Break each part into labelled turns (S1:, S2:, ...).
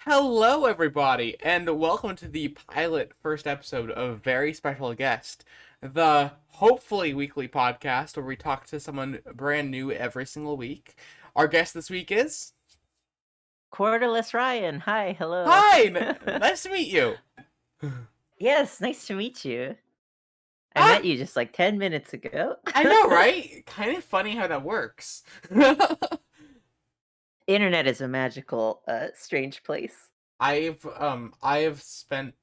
S1: Hello, everybody, and welcome to the pilot first episode of a very special guest, the hopefully weekly podcast where we talk to someone brand new every single week. Our guest this week is.
S2: Quarterless Ryan. Hi, hello.
S1: Hi! Nice to meet you!
S2: Yes, nice to meet you. I
S1: Ah!
S2: met you just like 10 minutes ago.
S1: I know, right? Kind of funny how that works.
S2: Internet is a magical, strange place.
S1: I have spent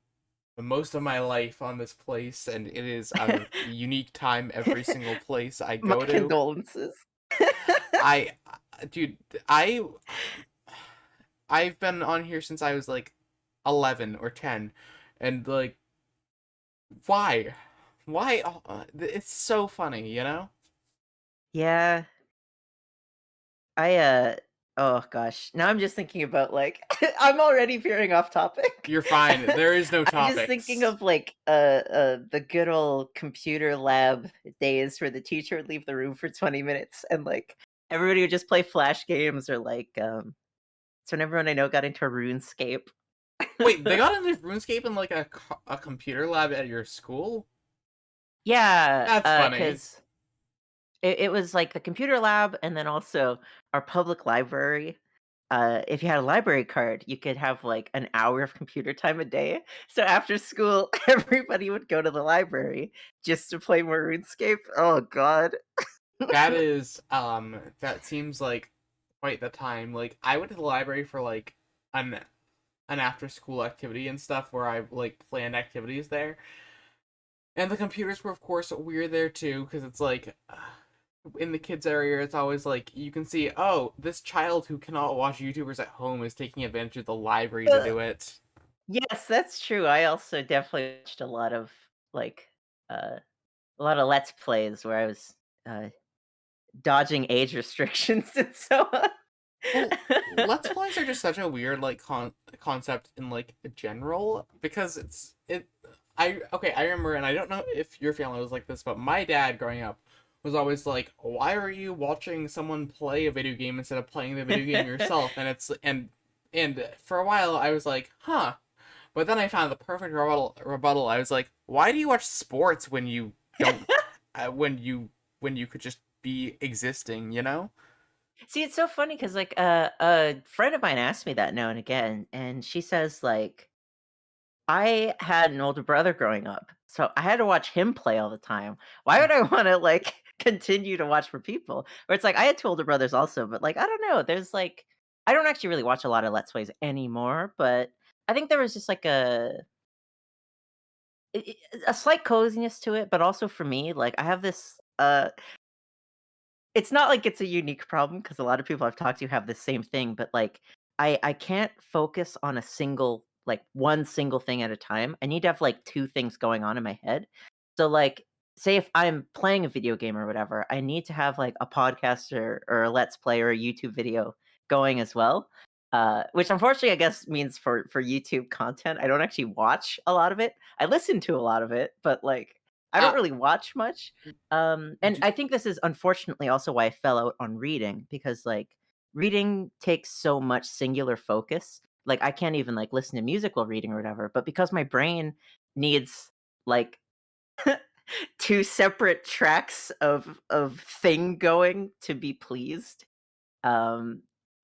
S1: most of my life on this place, and it is a unique time every single place I
S2: My
S1: go to.
S2: condolences.
S1: I, dude, I've been on here since I was like 11 or 10, and like, why? Why? It's so funny, you know?
S2: Yeah, I, oh gosh. Now I'm just thinking about like, I'm already veering off topic.
S1: You're fine. There is no
S2: I'm just thinking
S1: topics.
S2: of like, the good old computer lab days where the teacher would leave the room for 20 minutes and like, everybody would just play flash games or like, so when everyone I know got into RuneScape.
S1: Wait, they got into RuneScape in like a computer lab at your school?
S2: Yeah,
S1: That's funny.
S2: because it was like the computer lab and then also our public library. If you had a library card, you could have like an hour of computer time a day. So after school, everybody would go to the library just to play more RuneScape. Oh god.
S1: That seems like quite the time. Like, I went to the library for like an an after school activity and stuff where I like planned activities there. And the computers were, of course, weird there too, because it's like in the kids area, it's always like you can see, oh, this child who cannot watch YouTubers at home is taking advantage of the library to
S2: Uh,
S1: do it.
S2: yes, that's true. I also definitely watched a lot of like a lot of let's plays where I was uh dodging age restrictions and so on.
S1: Well, Let's Plays are just such a weird like concept in like general because I remember, and I don't know if your family was like this, but my dad growing up was always like, why are you watching someone play a video game instead of playing the video game yourself? And for a while I was like, huh. But then I found the perfect rebuttal. I was like, why do you watch sports when you don't when you could just be existing, you know?
S2: See, it's so funny because like, a friend of mine asked me that now and again, and she says, like, "I had an older brother growing up, so I had to watch him play all the time. Why would I wanna, like, continue to watch for people?" Where it's like, I had 2 older brothers also, but, like, I don't know, there's, like I don't actually really watch a lot of Let's Plays anymore, but I think there was just, like, a slight coziness to it, but also for me, like, I have this, it's not like it's a unique problem because a lot of people I've talked to have the same thing, but, like, I can't focus on a single like, one single thing at a time. I need to have, like, 2 things going on in my head. So, like, say if I'm playing a video game or whatever, I need to have, like, a podcast or a Let's Play or a YouTube video going as well, which unfortunately, I guess, means for YouTube content, I don't actually watch a lot of it. I listen to a lot of it, but, like, I don't
S1: Uh,
S2: really watch much. And
S1: d-
S2: I think this is unfortunately also why I fell out on reading because like reading takes so much singular focus. Like I can't even like listen to music while reading or whatever, but because my brain needs like two separate tracks of thing going to be pleased. Yeah,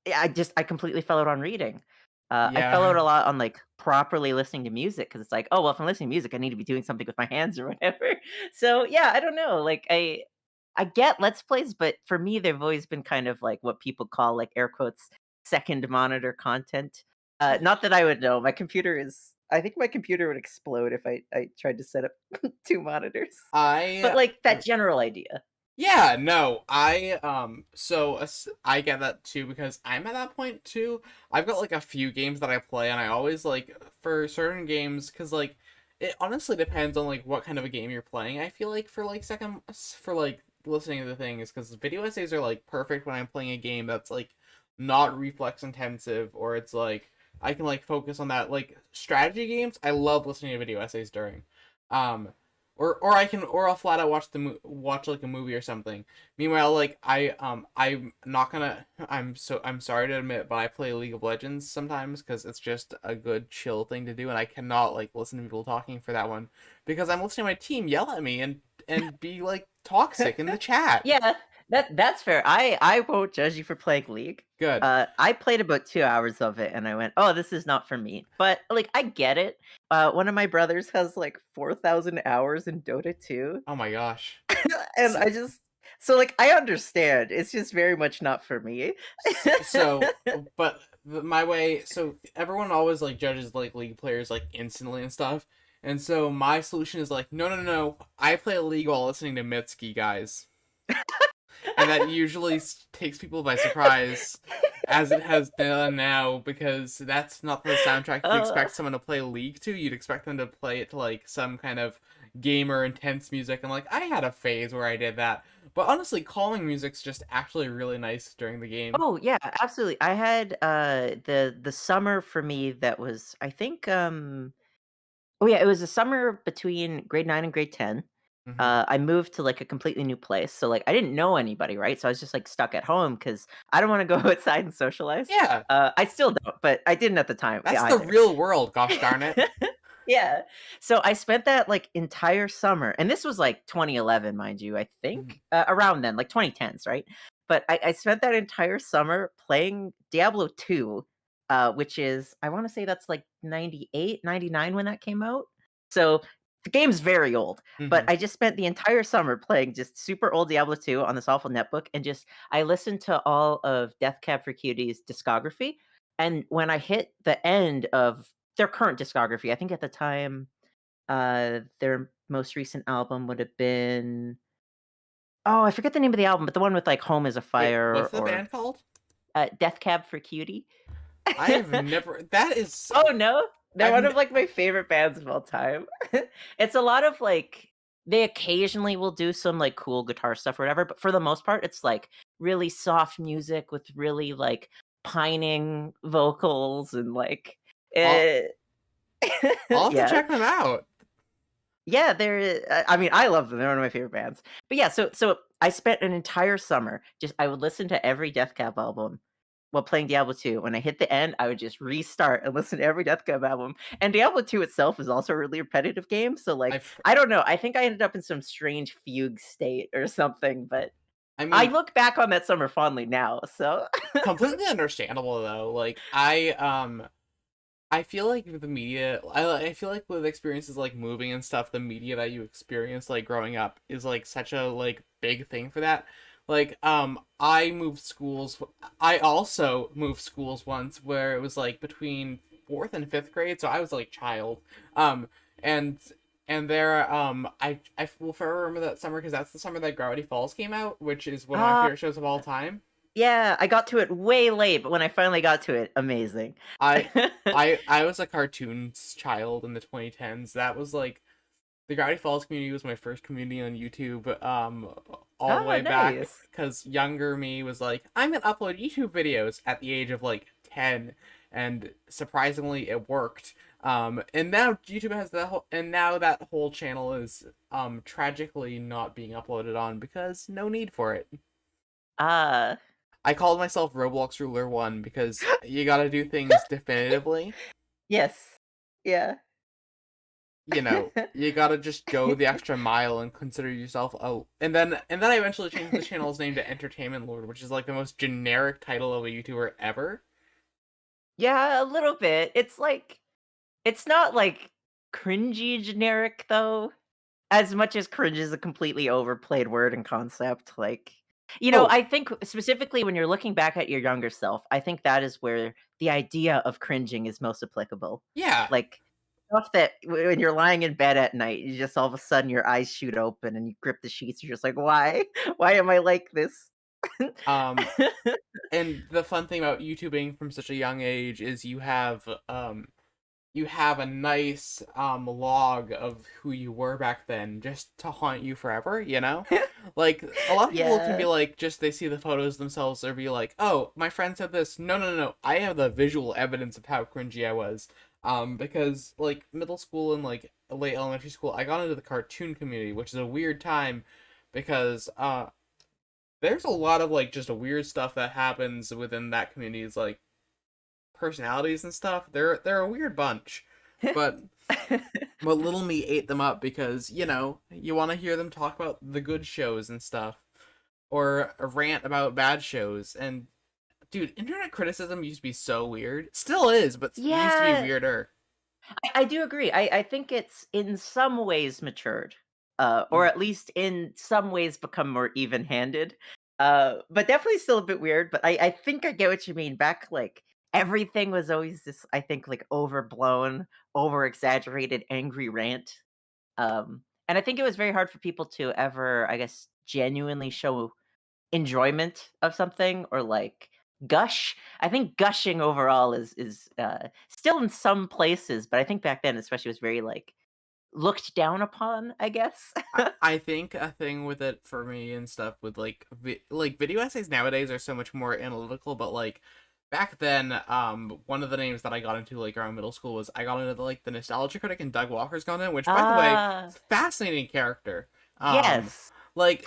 S2: I completely fell out on reading. I fell out
S1: yeah.
S2: a lot on like properly listening to music because it's like, oh well, if I'm listening to music, I need to be doing something with my hands or whatever. So yeah, I don't know. Like I get let's plays, but for me, they've always been kind of like what people call like air quotes second monitor content. Not that I would know. My computer is. I think my computer would explode if I tried to set up two monitors. But
S1: I
S2: like that general idea.
S1: Yeah, no, I get that too because I'm at that point too. I've got like a few games that I play, and I always like for certain games because like it honestly depends on like what kind of a game you're playing. I feel like for like listening to the things because video essays are like perfect when I'm playing a game that's like not reflex intensive, or it's like I can like focus on that. Like strategy games, I love listening to video essays during. Um or I'll flat out watch like a movie or something. Meanwhile, like I'm not gonna I'm sorry to admit, but I play League of Legends sometimes because it's just a good chill thing to do, and I cannot like listen to people talking for that one because I'm listening to my team yell at me and be like toxic in the chat.
S2: Yeah, that's fair. I won't judge you for playing League.
S1: Good.
S2: I played about 2 hours of it and I went, "Oh, this is not for me." But like I get it. One of my brothers has like 4,000 hours in Dota 2.
S1: Oh my gosh.
S2: And I just so like I understand. It's just very much not for me.
S1: So, but my way, so everyone always like judges like League players like instantly and stuff, and so my solution is like, no, no, no, no. I play a League while listening to Mitski, guys, and that usually takes people by surprise, as it has done now, because that's not the soundtrack you'd expect someone to play League to. You'd expect them to play it to like some kind of gamer intense music, and like I had a phase where I did that. But honestly, calming music's just actually really nice during the game.
S2: Oh yeah, absolutely. I had the summer for me that was I think oh yeah, it was the summer between grade 9 and grade 10.
S1: Hmm.
S2: I moved to like a completely new place. So like I didn't know anybody, right? So I was just like stuck at home because I don't want to go outside and socialize.
S1: Yeah,
S2: I still don't, but I didn't at the time
S1: that's the
S2: either.
S1: real world, gosh darn it.
S2: Yeah. So I spent that like entire summer, and this was like 2011, mind you, I
S1: Mhm.
S2: think around then, like 2010s, right? But I spent that entire summer playing Diablo 2, which is, I want to say that's like 98, 99 when that came out. So the game's very old, but
S1: Mhm.
S2: I just spent the entire summer playing just super old Diablo 2 on this awful netbook. And just, I listened to all of Death Cab for Cutie's discography. And when I hit the end of their current discography. I think at the time, their most recent album would have been oh, I forget the name of the album, but the one with like "Home Is a
S1: Wait,
S2: Fire"
S1: what's the
S2: or
S1: band called?
S2: "Death Cab for Cutie."
S1: I have never. That is.
S2: Oh no, they're
S1: I've.
S2: one of like my favorite bands of all time. It's a lot of like they occasionally will do some like cool guitar stuff or whatever, but for the most part, it's like really soft music with really like pining vocals and like
S1: I'll.
S2: eh,
S1: I'll have to
S2: yeah.
S1: check them out.
S2: Yeah, I mean, I love them, they're one of my favorite bands. But yeah, so I spent an entire summer just I would listen to every Death Cab album while playing Diablo 2. When I hit the end, I would just restart and listen to every Death Cab album. And Diablo 2 itself is also a really repetitive game, so, like,
S1: I've.
S2: I don't know, I think I ended up in some strange fugue state or something, but
S1: I
S2: I
S1: mean,
S2: look back on that summer fondly now, so
S1: completely understandable though. Like I feel like the media. I feel like with experiences like moving and stuff, the media that you experience like growing up is like such a like big thing for that. Like I moved schools. I also moved schools once where it was like between fourth and fifth grade, so I was like child. Um and and there I will forever remember that summer because that's the summer that Gravity Falls came out, which is one of my
S2: Ah,
S1: favorite shows of all time.
S2: yeah, I got to it way late, but when I finally got to it, amazing.
S1: I I was a cartoons child in the 2010s. That was like the Gravity Falls community was my first community on YouTube. All the
S2: Oh,
S1: way back
S2: nice.
S1: because younger me was like, I'm gonna upload YouTube videos at the age of like 10, and surprisingly, it worked. And now YouTube has that whole, and now that whole channel is tragically not being uploaded on because no need for it.
S2: Ah.
S1: I called myself Roblox Ruler 1 because you gotta do things definitively.
S2: Yes. Yeah.
S1: You gotta just go the extra mile and consider yourself and then I eventually changed the channel's name to Entertainment Lord, which is like the most generic title of a YouTuber ever.
S2: Yeah, a little bit. It's like it's not, like, cringy generic, though, as much as cringe is a completely overplayed word and concept, like
S1: Oh,
S2: I think specifically when you're looking back at your younger self, I think that is where the idea of cringing is most applicable.
S1: yeah.
S2: Like, stuff that when you're lying in bed at night, you just all of a sudden your eyes shoot open and you grip the sheets, you're just like, "Why? Why am I like this?"
S1: Um and the fun thing about YouTubing from such a young age is you have a nice log of who you were back then just to haunt you forever, you know? Like a lot of people can be
S2: Yeah.
S1: like just they see the photos themselves or be like, "Oh, my friend said this." No, no, no, no. I have the visual evidence of how cringy I was. Because like middle school and like late elementary school, I got into the cartoon community, which is a weird time because there's a lot of like just weird stuff that happens within that community's like personalities and stuff. They're a weird bunch, but little me ate them up because you want to hear them talk about the good shows and stuff, or a rant about bad shows. And dude, internet criticism used to be so weird. Still is, but it used to be
S2: Yeah,
S1: weirder.
S2: I do agree. I think it's in some ways matured, or
S1: Mm.
S2: at least in some ways become more even-handed. But definitely still a bit weird. But I think I get what you mean. Back like everything was always this, I think, like overblown, over exaggerated, angry rant. And I think it was very hard for people to ever, I guess, genuinely show enjoyment of something or like gush. I think gushing overall is still in some places, but I think back then especially was very like looked down upon, I guess.
S1: I think a thing with it for me and stuff with like like video essays nowadays are so much more analytical, but like back then, one of the names that I got into like around middle school was I got into the Nostalgia Critic, and Doug Walker's gone in, which by the way,
S2: Ah,
S1: fascinating character. Um,
S2: yes.
S1: like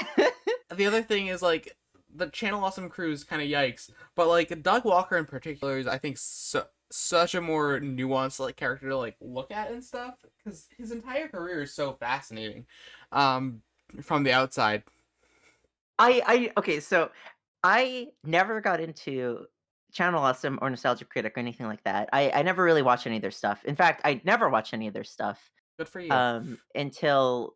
S1: the other thing is like the Channel Awesome crew's kind of yikes, but like Doug Walker in particular is I think such a more nuanced like character to like look at and stuff because his entire career is so fascinating, um, from the outside.
S2: I okay, so I never got into Channel Awesome or Nostalgia Critic or anything like that. I never really watched any of their stuff. In fact, I never watched any of their stuff.
S1: Good for you.
S2: Until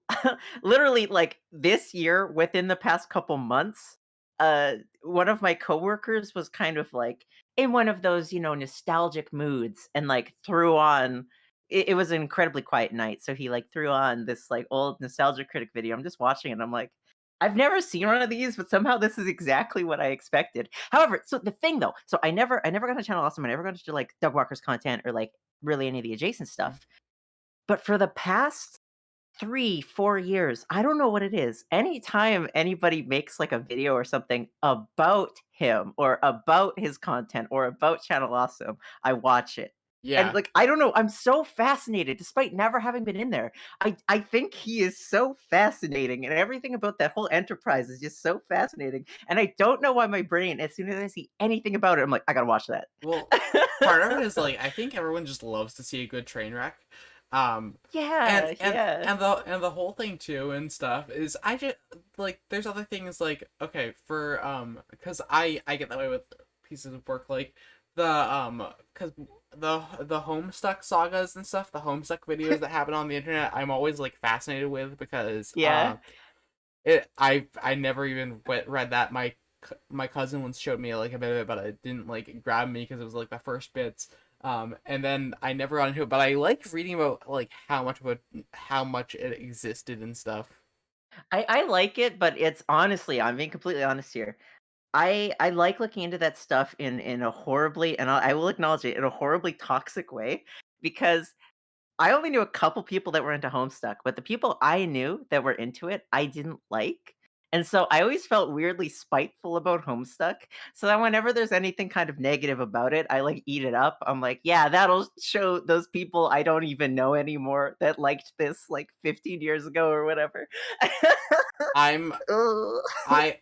S2: literally like this year, within the past couple months, one of my coworkers was kind of like in one of those, nostalgic moods and like threw on it was an incredibly quiet night. So he like threw on this like old nostalgia critic video. I'm just watching it. And I'm like, I've never seen one of these, but somehow this is exactly what I expected. However, so the thing though, so I never got to Channel Awesome. I never got to like Doug Walker's content or like really any of the adjacent stuff. But for the past 3, 4 years, I don't know what it is. Anytime anybody makes, like, a video or something about him or about his content or about Channel Awesome, I watch it. And,
S1: Yeah.
S2: like, I don't know, I'm so fascinated despite never having been in there. I think he is so fascinating, and everything about that whole enterprise is just so fascinating, and I don't know why my brain, as soon as I see anything about it, I'm like, "I gotta watch that."
S1: Well, part of it is like I think everyone just loves to see a good train wreck. Um and
S2: Yeah,
S1: and
S2: yeah.
S1: and the whole thing too and stuff is I just like there's other things like okay for because I get that way with pieces of work like the because the Homestuck sagas and stuff, the Homestuck videos that happen on the internet, I'm always like fascinated with because
S2: Yeah.
S1: I never even read that. My cousin once showed me like a bit of it, but it didn't like grab me because it was like the first bits. And then I never got into it, but I liked reading about like how much it existed and stuff.
S2: I like it, but it's honestly, I'm being completely honest here. I like looking into that stuff in a horribly, and I will acknowledge it, in a horribly toxic way, because I only knew a couple people that were into Homestuck, but the people I knew that were into it, I didn't like. And so I always felt weirdly spiteful about Homestuck. So that whenever there's anything kind of negative about it, I like eat it up. I'm like, yeah, that'll show those people I don't even know anymore that liked this like 15 years ago or whatever.
S1: I'm
S2: Ugh.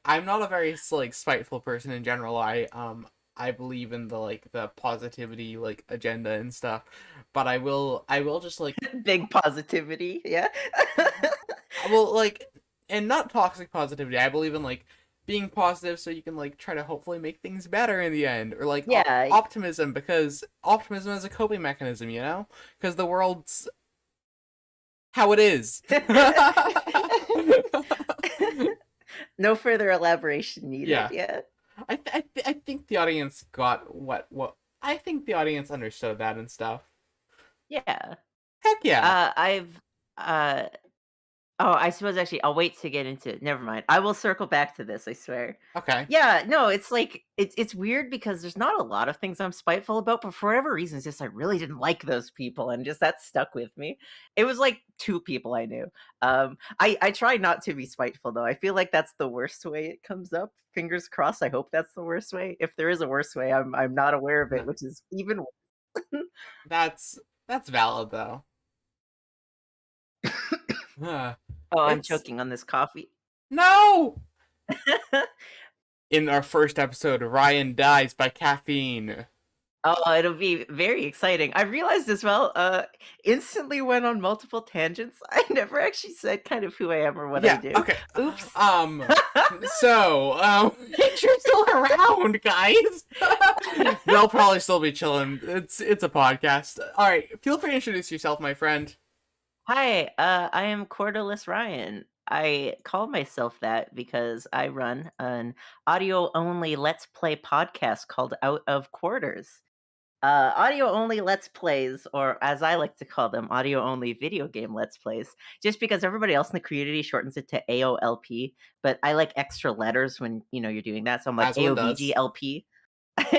S1: I'm not a very like spiteful person in general. I believe in the like the positivity like agenda and stuff, but I will just like
S2: Big positivity, yeah.
S1: well like and not toxic positivity. I believe in like being positive so you can like try to hopefully make things better in the end, or like
S2: Yeah.
S1: optimism, because optimism is a coping mechanism, because the world's how it is.
S2: No further elaboration needed,
S1: Yeah.
S2: yeah.
S1: I think the audience got what I think the audience understood that and stuff.
S2: Yeah.
S1: Heck yeah.
S2: I've, uh oh, I suppose actually I'll wait to get into never mind. I will circle back to this, I swear.
S1: Okay.
S2: Yeah, no, it's like it's weird because there's not a lot of things I'm spiteful about, but for whatever reason, it's just I really didn't like those people and just that stuck with me. It was like 2 people I knew. I try not to be spiteful though. I feel like that's the worst way it comes up. Fingers crossed, I hope that's the worst way. If there is a worse way, I'm not aware of it, which is even worse.
S1: That's valid though. Uh,
S2: Oh, I'm
S1: it's
S2: choking on this coffee.
S1: no. In our first episode, Ryan dies by caffeine.
S2: Oh, it'll be very exciting. I realized as well, instantly went on multiple tangents. I never actually said kind of who I am or what I
S1: Yeah.
S2: do.
S1: Okay.
S2: Oops.
S1: Make sure you're still around, guys. They'll probably still be chilling. It's a podcast. All right. Feel free to introduce yourself, my friend.
S2: Hi, I am Quarterless Ryan. I call myself that because I run an audio only Let's Play podcast called Out of Quarters. Audio only Let's Plays, or as I like to call them, audio only video game Let's Plays, just because everybody else in the community shortens it to AOLP, but I like extra letters when you're doing that, so I'm like
S1: As one does.
S2: AOVGLP.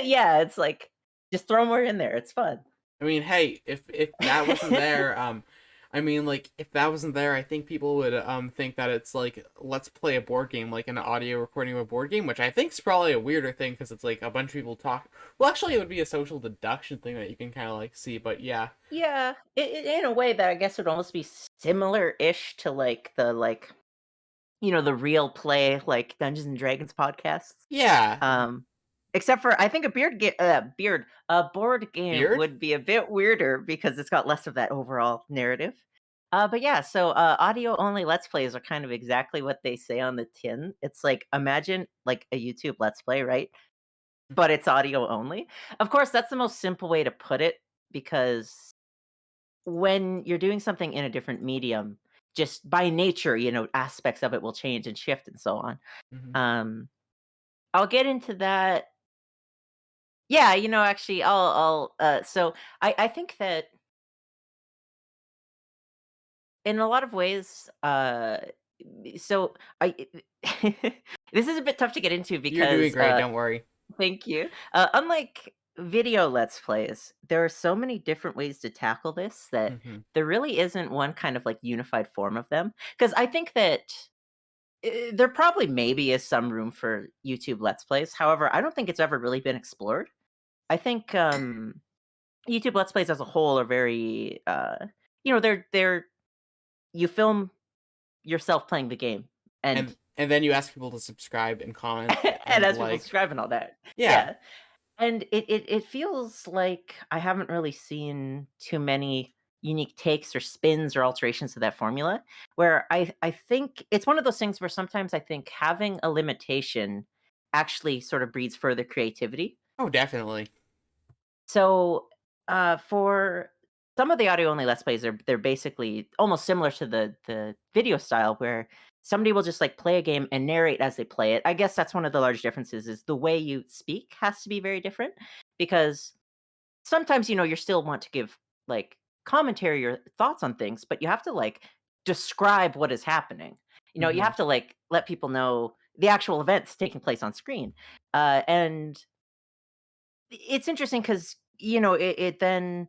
S2: Yeah, it's like just throw more in there. It's fun.
S1: I mean, hey, if that wasn't there, I mean, like, if that wasn't there, I think people would think that it's like let's play a board game, like an audio recording of a board game, which I think is probably a weirder thing because it's like a bunch of people talk. Well, actually, it would be a social deduction thing that you can kind of like see, but yeah,
S2: Yeah, in a way that I guess would almost be similar-ish to like the real play like Dungeons and Dragons podcasts.
S1: yeah,
S2: Except for I think a board game
S1: beard.
S2: would be a bit weirder because it's got less of that overall narrative. But yeah, so audio only Let's Plays are kind of exactly what they say on the tin. It's like imagine like a YouTube Let's Play, right? But it's audio only. Of course, that's the most simple way to put it because when you're doing something in a different medium, just by nature, aspects of it will change and shift and so on.
S1: Hmm.
S2: Um, I'll get into that. Yeah, actually, so I think that in a lot of ways, so I this is a bit tough to get into
S1: You're doing
S2: because
S1: great. Don't worry.
S2: thank you. Unlike video Let's Plays, there are so many different ways to tackle this that
S1: Hmm.
S2: there really isn't one kind of like unified form of them. Because I think that there probably maybe is some room for YouTube Let's Plays. However, I don't think it's ever really been explored. I think YouTube Let's Plays as a whole are very, they're you film yourself playing the game, and
S1: And then you ask people to subscribe and comment
S2: and
S1: and
S2: as people
S1: like,
S2: subscribe and all that.
S1: yeah.
S2: Yeah. And it feels like I haven't really seen too many unique takes or spins or alterations to that formula, where I think it's one of those things where sometimes I think having a limitation actually sort of breeds further creativity.
S1: Oh, definitely.
S2: So, for some of the audio only Let's Plays, they're basically almost similar to the video style, where somebody will just like play a game and narrate as they play it. I guess that's one of the large differences is the way you speak has to be very different because sometimes you still want to give like commentary or thoughts on things, but you have to like describe what is happening. You
S1: Hmm.
S2: have to like let people know the actual events taking place on screen, and it's interesting because it then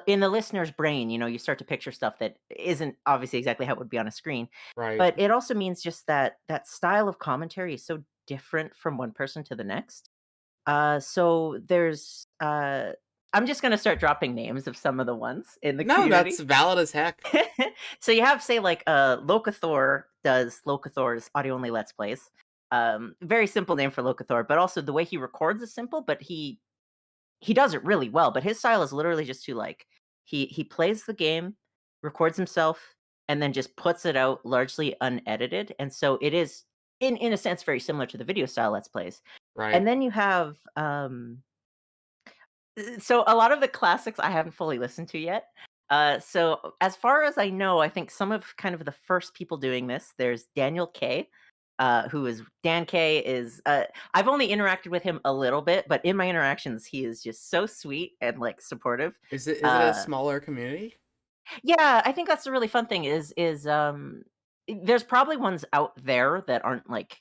S2: in the listener's brain, you start to picture stuff that isn't obviously exactly how it would be on a screen,
S1: Right.
S2: but it also means just that style of commentary is so different from one person to the next. So there's I'm just gonna start dropping names of some of the ones in the
S1: No, that's
S2: community.
S1: valid as heck.
S2: So you have, say, like Locathor does Locathor's audio only Let's Plays. Very simple name for Locathor, but also the way he records is simple, but he does it really well, but his style is literally just to like he plays the game, records himself, and then just puts it out largely unedited. And so it is in a sense very similar to the video style Let's Plays.
S1: Right.
S2: And then you have so a lot of the classics I haven't fully listened to yet. So as far as I know, I think some of kind of the first people doing this, there's Daniel K, who is Dan K is I've only interacted with him a little bit, but in my interactions, he is just so sweet and like supportive.
S1: Is it a
S2: Uh,
S1: smaller community?
S2: yeah, I think that's the really fun thing is there's probably ones out there that aren't like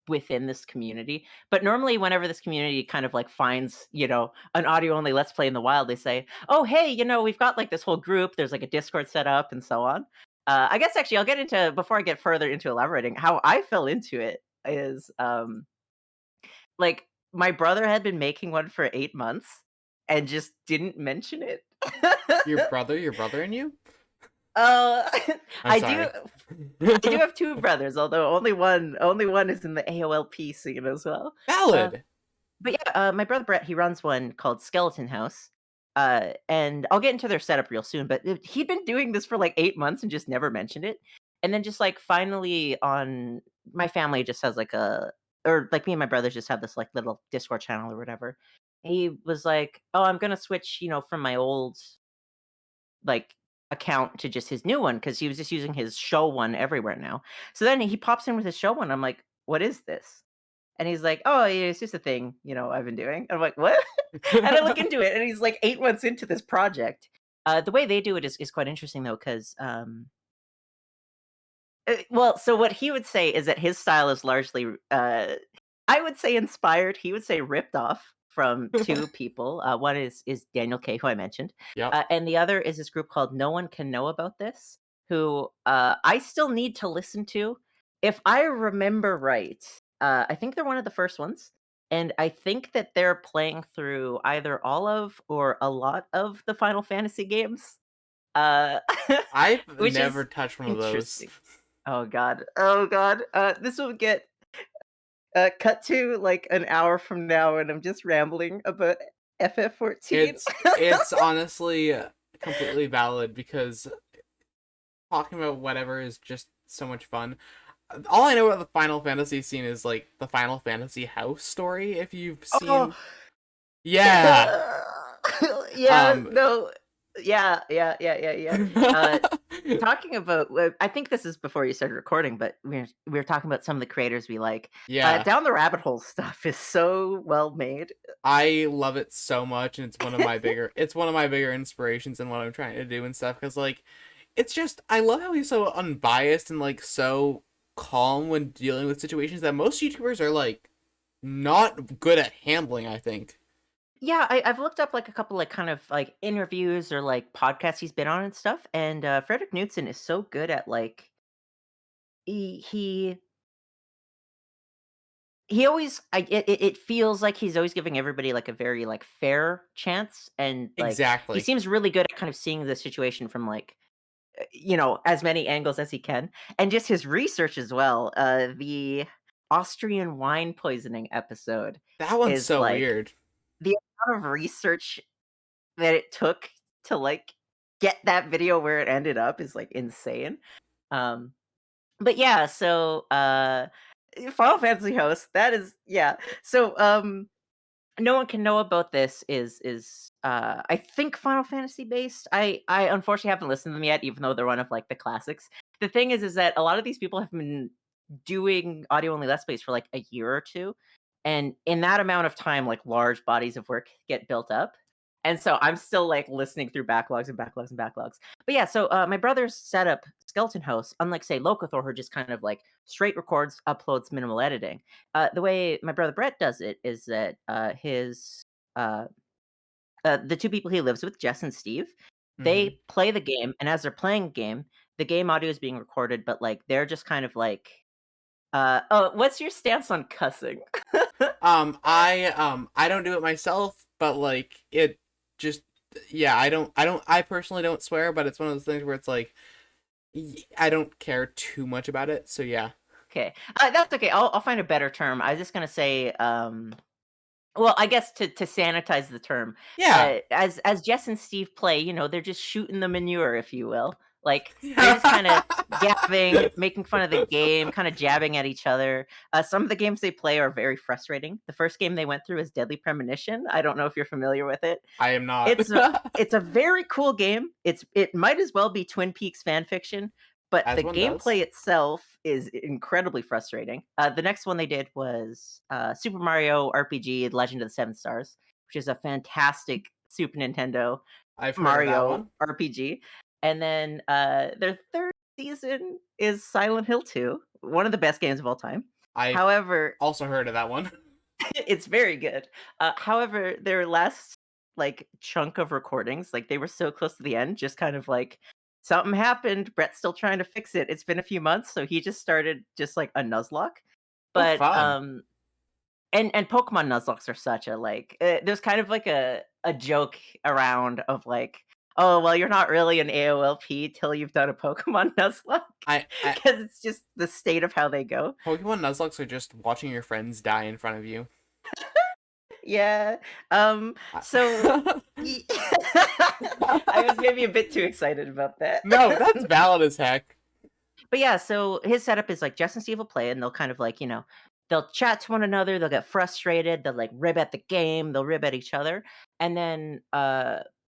S2: within this community, but normally whenever this community kind of like finds, an audio only Let's Play in the wild, they say, "Oh, hey, we've got like this whole group, there's like a Discord set up and so on." I guess actually I'll get into before I get further into elaborating how I fell into it is like my brother had been making one for 8 months and just didn't mention it.
S1: Your brother and you?
S2: Uh,
S1: I'm
S2: I do.
S1: sorry.
S2: I do have two brothers, although only one is in the AOLP scene as well. Uh,
S1: Valid.
S2: but yeah, my brother Brett, he runs one called Skeleton House. And I'll get into their setup real soon, but he'd been doing this for like 8 months and just never mentioned it. And then just like finally on my family just has like or like me and my brothers just have this like little Discord channel or whatever. He was like, "Oh, I'm gonna switch, from my old like account to just his new one because he was just using his show one everywhere now." So then he pops in with his show one. I'm like, "What is this?" And he's like, "Oh, yeah, it's just a thing, I've been doing." I'm like, "What?" And I look into it, and he's like 8 months into this project. The way they do it is quite interesting though, because well, so what he would say is that his style is largely, I would say inspired. He would say ripped off from two people. One is Daniel K, who I mentioned,
S1: Yep.
S2: and the other is this group called No One Can Know About This, who I still need to listen to. If I remember right, I think they're one of the first ones, and I think that they're playing through either all of or a lot of the Final Fantasy games, uh,
S1: I've
S2: which
S1: never
S2: is
S1: touched one of those.
S2: interesting. Oh god. Oh god. This will get cut to like an hour from now, and I'm just rambling about FF14.
S1: It's honestly completely valid because talking about whatever is just so much fun. All I know about the Final Fantasy scene is like the Final Fantasy house story. If you've
S2: Oh,
S1: seen, yeah,
S2: yeah.
S1: um,
S2: No. Yeah. Yeah. Yeah. Yeah. Yeah. Talking about, I think this is before you started recording, but we were talking about some of the creators we like.
S1: yeah.
S2: Down the rabbit hole stuff is so well made.
S1: I love it so much, and it's one of my bigger inspirations in what I'm trying to do and stuff. Because like, it's just I love how he's so unbiased and like so calm when dealing with situations that most YouTubers are like not good at handling. I think.
S2: Yeah, I've looked up like a couple like kind of like interviews or like podcasts he's been on and stuff, and Frederick Knudsen is so good at like he he always it feels like he's always giving everybody like a very like fair chance, and like he
S1: Exactly.
S2: seems really good at kind of seeing the situation from like as many angles as he can, and just his research as well. The Austrian wine poisoning episode
S1: That one's
S2: is
S1: so
S2: like
S1: weird.
S2: the amount of research that it took to, like, get that video where it ended up is, like, insane. Um, but yeah, so, Final Fantasy Host, that is yeah. So, No One Can Know About This is I think Final Fantasy based. I unfortunately haven't listened to them yet, even though they're one of, like, the classics. The thing is that a lot of these people have been doing audio only Let's Plays for, like, a year or 2, and in that amount of time, like, large bodies of work get built up, and so I'm still, like, listening through backlogs and backlogs and backlogs. But yeah, so, my brother's set up Skeleton House, unlike, say, Locathor, who just kind of, like, straight records, uploads, minimal editing. The way my brother Brett does it is that uh, the two people he lives with, Jess and Steve,
S1: Hmm.
S2: they play the game, and as they're playing the game audio is being recorded, but like they're just kind of like, oh, what's your stance on cussing?
S1: I don't do it myself, but like it just yeah, I personally don't swear, but it's one of those things where it's like I don't care too much about it. So yeah.
S2: Okay, that's okay. I'll find a better term. I was just gonna say, well, I guess to sanitize the term,
S1: Yeah.
S2: as Jess and Steve play, they're just shooting the manure, if you will. Like they're just kind of gabbing, making fun of the game, kind of jabbing at each other. Some of the games they play are very frustrating. The first game they went through is Deadly Premonition. I don't know if you're familiar with it.
S1: I am not.
S2: It's a very cool game. It might as well be Twin Peaks fan fiction, but
S1: As
S2: the
S1: one does.
S2: gameplay itself is incredibly frustrating. The next one they did was Super Mario RPG: Legend of the Seven Stars, which is a fantastic Super Nintendo
S1: I've heard of that
S2: Mario
S1: one.
S2: RPG. And then their third season is Silent Hill 2, one of the best games of all time.
S1: I've
S2: However,
S1: also heard of that one.
S2: it's very good. However, their last like chunk of recordings, like they were so close to the end, just kind of like something happened. Brett's still trying to fix it. It's been a few months, so he just started just like a Nuzlocke.
S1: Oh,
S2: But
S1: fun.
S2: and Pokemon Nuzlockes are such a like there's kind of like a joke around of like Oh, well, you're not really an AOLP till you've done a Pokemon Nuzlocke,
S1: I
S2: because it's just the state of how they go.
S1: Pokemon Nuzlocks are just watching your friends die in front of you.
S2: Yeah, so
S1: I-
S2: y I was maybe a bit too excited about that.
S1: No, that's valid as heck.
S2: But yeah, so his setup is like Jess and Steve will play and they'll kind of like, they'll chat to one another, they'll get frustrated, they'll like rib at the game, they'll rib at each other. And then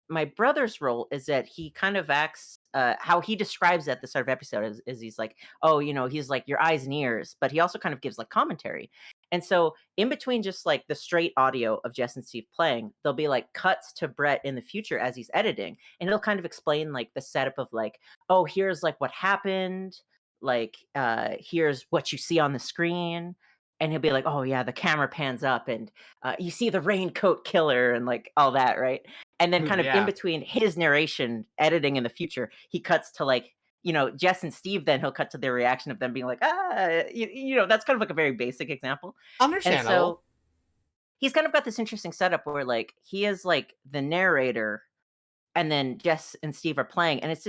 S2: my brother's role is that he kind of acts how he describes at the start of episode is he's like, oh, he's like your eyes and ears, but he also kind of gives like commentary. And so in between just like the straight audio of Jess and Steve playing, there'll be like cuts to Brett in the future as he's editing. And he'll kind of explain like the setup of like, oh, here's like what happened, like here's what you see on the screen, and he'll be like, oh yeah, the camera pans up and you see the raincoat killer and like all that, right? And then kind of in
S1: Yeah.
S2: between his narration editing in the future, he cuts to like, Jess and Steve, then he'll cut to their reaction of them being like, that's kind of like a very basic example. And
S1: Understandable.
S2: so he's kind of got this interesting setup where like he is like the narrator and then Jess and Steve are playing, and it's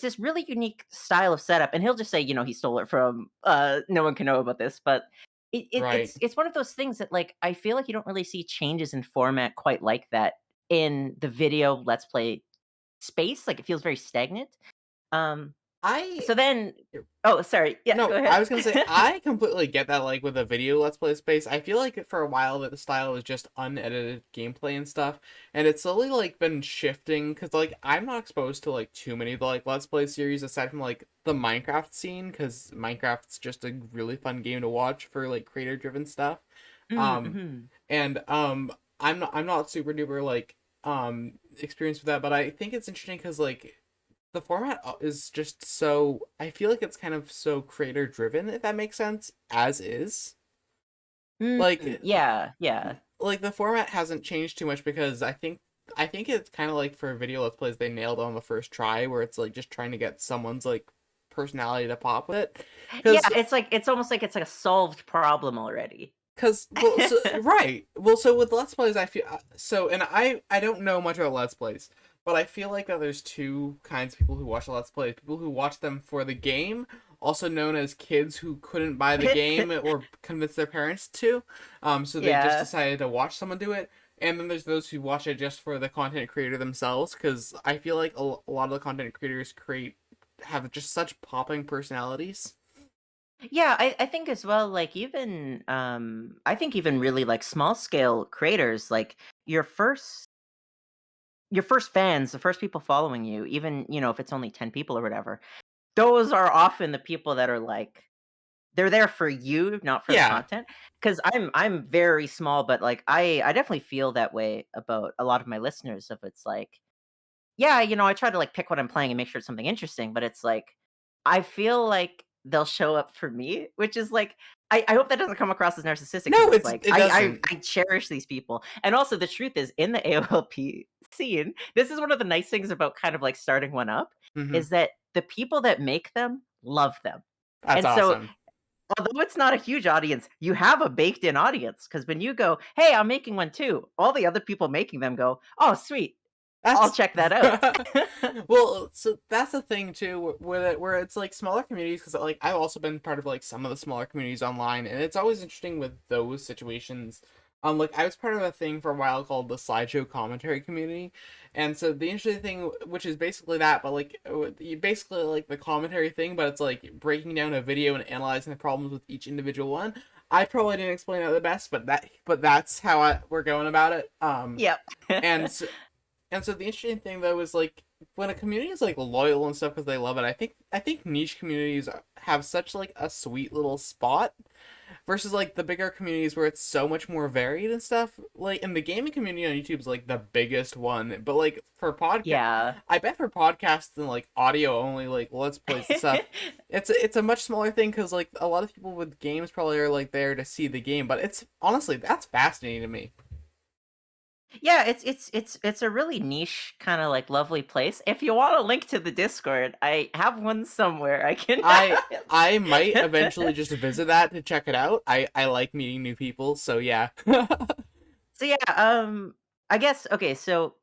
S2: this really unique style of setup. And he'll just say, he stole it from no one can know about this, but
S1: Right.
S2: it's one of those things that like I feel like you don't really see changes in format quite like that in the video let's play space. Like it feels very stagnant. Um,
S1: I
S2: so then, oh sorry, yeah,
S1: No,
S2: go
S1: I
S2: ahead.
S1: was gonna say I completely get that. Like with a video Let's Play space, I feel like for a while that the style was just unedited gameplay and stuff, and it's slowly like been shifting because like I'm not exposed to like too many of the like Let's Play series aside from like the Minecraft scene because Minecraft's just a really fun game to watch for like creator driven stuff. Um,
S2: Mm-hmm.
S1: and I'm not super duper like experienced with that, but I think it's interesting because like the format is just so I feel like it's kind of so creator driven, if that makes sense, as is. Like
S2: Yeah, yeah.
S1: like the format hasn't changed too much because I think it's kind of like for video let's plays they nailed on the first try where it's like just trying to get someone's like personality to pop with it.
S2: Yeah,
S1: Cuz
S2: it's almost like it's like a solved problem already.
S1: well so, right. Well, so with let's plays I feel so and I don't know much about let's plays, but I feel like that there's two kinds of people who watch let's plays. People who watch them for the game, also known as kids who couldn't buy the game or convince their parents to. So they just
S2: Yeah.
S1: decided to watch someone do it. And then there's those who watch it just for the content creator themselves, because I feel like a lot of the content creators have just such popping personalities.
S2: Yeah, I think as well, like even I think even really like small scale creators, like your first fans, the first people following you, even, if it's only 10 people or whatever, those are often the people that are like they're there for you, not for the
S1: Yeah.
S2: content. Because I'm very small, but like I definitely feel that way about a lot of my listeners. Of it's like, yeah, I try to like pick what I'm playing and make sure it's something interesting, but it's like I feel like they'll show up for me, which is like I hope that doesn't come across as narcissistic because
S1: No,
S2: it's like
S1: it
S2: I
S1: doesn't.
S2: I cherish these people. And also the truth is in the AOLP scene, this is one of the nice things about kind of like starting one up,
S1: Hmm.
S2: is that the people that make them love them.
S1: That's
S2: And so
S1: awesome.
S2: although it's not a huge audience, you have a baked in audience because when you go, "Hey, I'm making one too," all the other people making them go, "Oh, sweet. I'll
S1: That's
S2: check that out."
S1: well, so that's the thing too, where it's like smaller communities, because like I've also been part of like some of the smaller communities online, and it's always interesting with those situations. Like I was part of a thing for a while called the slideshow commentary community, and so the interesting thing, which is basically that, but like basically like the commentary thing, but it's like breaking down a video and analyzing the problems with each individual one. I probably didn't explain it the best, but that's how we're going about it.
S2: Yep.
S1: And so the interesting thing though is like when a community is like loyal and stuff because they love it. I think niche communities have such like a sweet little spot versus like the bigger communities where it's so much more varied and stuff. Like in the gaming community on YouTube is like the biggest one, but like for podcast,
S2: Yeah.
S1: I bet for podcasts and like audio only like let's plays and stuff, it's a much smaller thing because like a lot of people with games probably are like there to see the game, but it's honestly that's fascinating to me.
S2: Yeah, it's a really niche, kinda, like, lovely place. If you want a link to the Discord, I have one somewhere I can
S1: I I might eventually just visit that to check it out. I like meeting new people, so yeah.
S2: So, yeah, I guess okay, so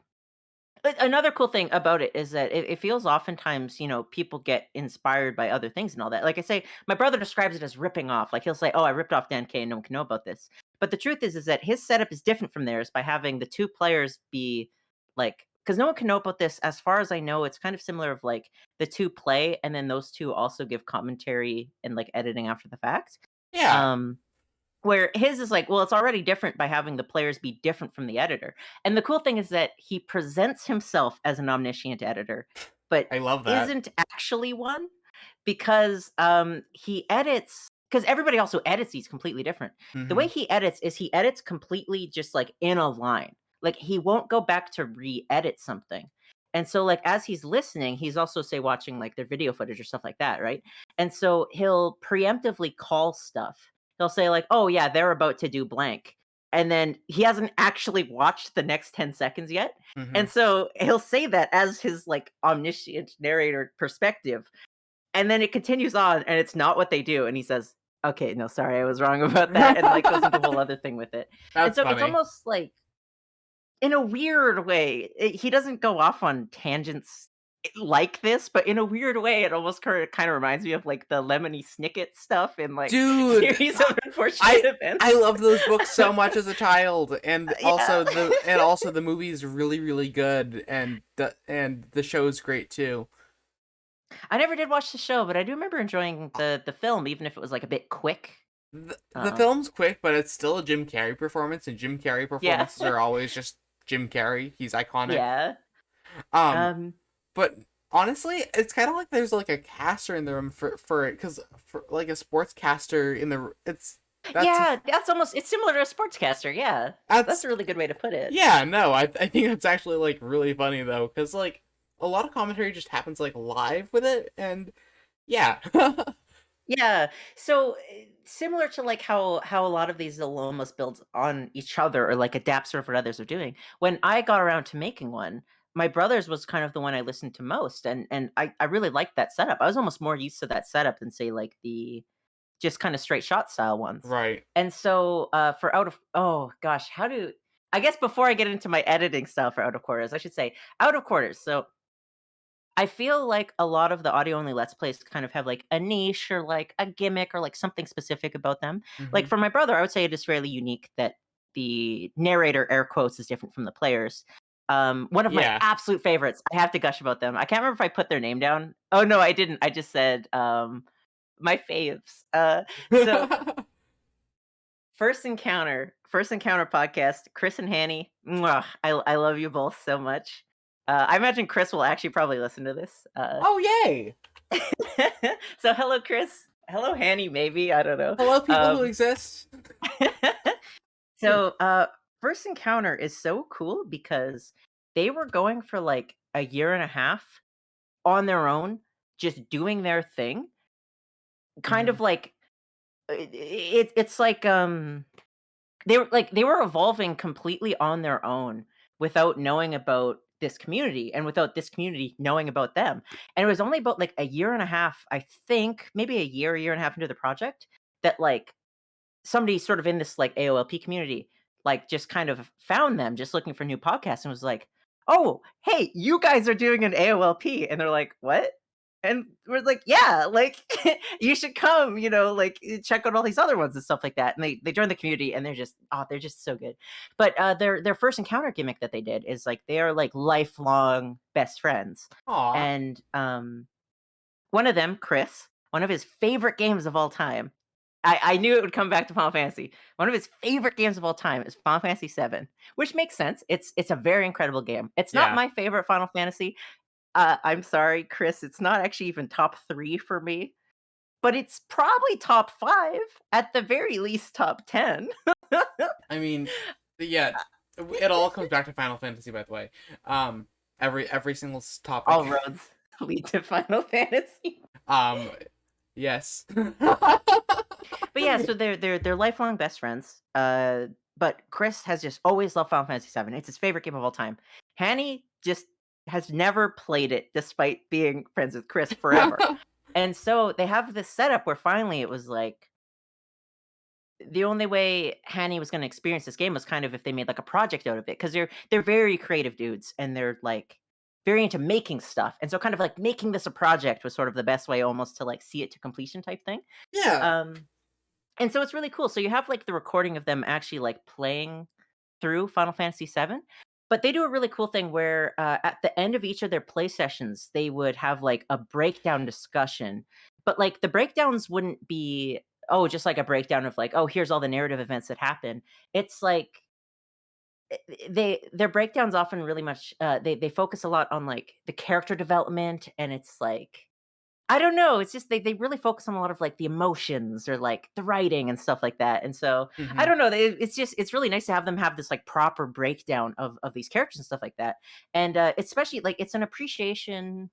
S2: But another cool thing about it is that it feels oftentimes, people get inspired by other things and all that. Like I say, my brother describes it as ripping off. Like he'll say, "Oh, I ripped off Dan K, and no one can know about this." But the truth is that his setup is different from theirs by having the two players be like, because no one can know about this. As far as I know, it's kind of similar of like the two play, and then those two also give commentary and like editing after the fact.
S1: Yeah.
S2: Um, where his is like, well, it's already different by having the players be different from the editor. And the cool thing is that he presents himself as an omniscient editor, but
S1: I love that.
S2: isn't actually one because he edits because everybody also edits these completely different. The way
S1: Mhm.
S2: he edits is he edits completely just like in a line. Like he won't go back to re-edit something. And so like as he's listening, he's also say watching like their video footage or stuff like that, right? And so he'll preemptively call stuff. He'll say like, "Oh yeah, they're about to do blank." And then he hasn't actually watched the next 10 seconds yet.
S1: Mhm.
S2: And so he'll say that as his like omniscient narrator perspective. And then it continues on and it's not what they do. And he says, "Okay, no, sorry, I was wrong about that." And like goes into a whole other thing with it. And
S1: That's
S2: so it's
S1: funny.
S2: almost like in a weird way, he doesn't go off on tangents like this, but in a weird way, it almost kind of reminds me of like the Lemony Snicket stuff in like
S1: Dude,
S2: series of unfortunate
S1: I
S2: events.
S1: I love those books so much as a child, and
S2: Yeah.
S1: also the movie's really really good, and the show's great too.
S2: I never did watch the show, but I do remember enjoying the film, even if it was like a bit quick.
S1: The
S2: Um,
S1: film's quick, but it's still a Jim Carrey performance, and Jim Carrey
S2: yeah,
S1: performances are always just Jim Carrey. He's iconic.
S2: yeah.
S1: Um,
S2: Um,
S1: but honestly, it's kind of like there's like a caster in the room for it, because for like a sportscaster in the it's that's
S2: yeah, it's similar to a sportscaster. Yeah, that's
S1: that's
S2: a really good way to put it.
S1: yeah, no, I think that's actually like really funny though, because like a lot of commentary just happens like live with it, and yeah.
S2: Yeah. So similar to like how a lot of these will almost build on each other or like adapt sort of what others are doing. When I got around to making one, my brother's was kind of the one I listened to most, and I really liked that setup. I was almost more used to that setup than say like the just kind of straight shot style ones.
S1: Right.
S2: And so for out of oh gosh, how do I guess before I get into my editing style for out of quarters, I should say out of quarters. So I feel like a lot of the audio only let's plays kind of have like a niche or like a gimmick or like something specific about them. Like
S1: Hmm.
S2: for my brother, I would say it is fairly unique that the narrator air quotes is different from the players. One of my
S1: Yeah.
S2: absolute favorites. I have to gush about them. I can't remember if I put their name down. Oh no, I didn't. I just said my faves. So first encounter podcast. Chris and Hanny. Mwah, I love you both so much. I imagine Chris will actually probably listen to this.
S1: Oh yay!
S2: So hello, Chris. Hello, Hanny. Maybe I don't know.
S1: Hello, people who exist.
S2: So first encounter is so cool because they were going for like a year and a half on their own, just doing their thing. Kind
S1: Hmm.
S2: of like it's like they were evolving completely on their own without knowing about this community and without this community knowing about them. And it was only about like a year and a half, I think, maybe a year and a half into the project that like somebody sort of in this like AOLP community like just kind of found them just looking for new podcasts and was like, "Oh, hey, you guys are doing an AOLP." And they're like, "What?" And we're like, "Yeah, like you should come, like check out all these other ones and stuff like that." And they joined the community and they're just so good. But their first encounter gimmick that they did is like they are like lifelong best friends.
S1: Aw.
S2: And one of them, Chris, one of his favorite games of all time. I knew it would come back to Final Fantasy. One of his favorite games of all time is Final Fantasy VII, which makes sense. It's a very incredible game. It's not
S1: Yeah.
S2: my favorite Final Fantasy. I'm sorry, Chris. It's not actually even top 3 for me, but it's probably top 5, at the very least top 10.
S1: I mean, yeah. It all comes back to Final Fantasy, by the way. Um, every single
S2: All
S1: topic.
S2: roads lead to Final Fantasy.
S1: Um, yes.
S2: But yeah, so they're lifelong best friends. But Chris has just always loved Final Fantasy VII. It's his favorite game of all time. Hanny just has never played it, despite being friends with Chris forever. And so they have this setup where finally it was like, the only way Hanny was gonna experience this game was kind of if they made, like, a project out of it, because they 'cause they're very creative dudes, and they're, like, very into making stuff, and so kind of, like, making this a project was sort of the best way almost to, like, see it to completion type thing.
S1: Yeah.
S2: Um, and so it's really cool. So you have, like, the recording of them actually, like, playing through Final Fantasy VII, but they do a really cool thing where, at the end of each of their play sessions, they would have, like, a breakdown discussion, but, like, the breakdowns wouldn't be, oh, just like a breakdown of, like, "Oh, here's all the narrative events that happen." It's like, their breakdowns often really much, they focus a lot on, like, the character development, and it's like, I don't know, it's just they really focus on a lot of, like, the emotions or, like, the writing and stuff like that, and so, I
S1: Hmm.
S2: don't know, it's really nice to have them have this, like, proper breakdown of these characters and stuff like that, and, especially, like, it's an appreciation.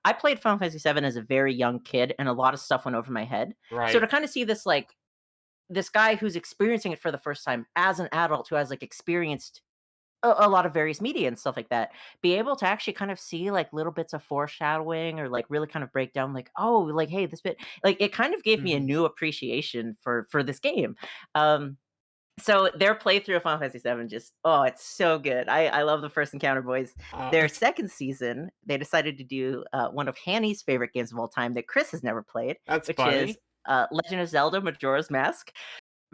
S2: I played Final Fantasy VII as a very young kid, and a lot of stuff went over my head, so to
S1: Right.
S2: kinda see this, like, this guy who's experiencing it for the first time as an adult who has, like, experienced a lot of various media and stuff like that, be able to actually kind of see, like, little bits of foreshadowing or, like, really kind of break down, like, "Oh, like, hey, this bit," like, it kind of gave me a
S1: Hmm.
S2: new appreciation for this game. Um, so their playthrough of Final Fantasy VII just, oh, it's so good. I love the First Encounter boys. Their
S1: That's
S2: second season, they decided to do, one of Hanny's favorite games of all time that Chris has never played,
S1: that's
S2: which is,
S1: funny.
S2: Legend of Zelda: Majora's Mask.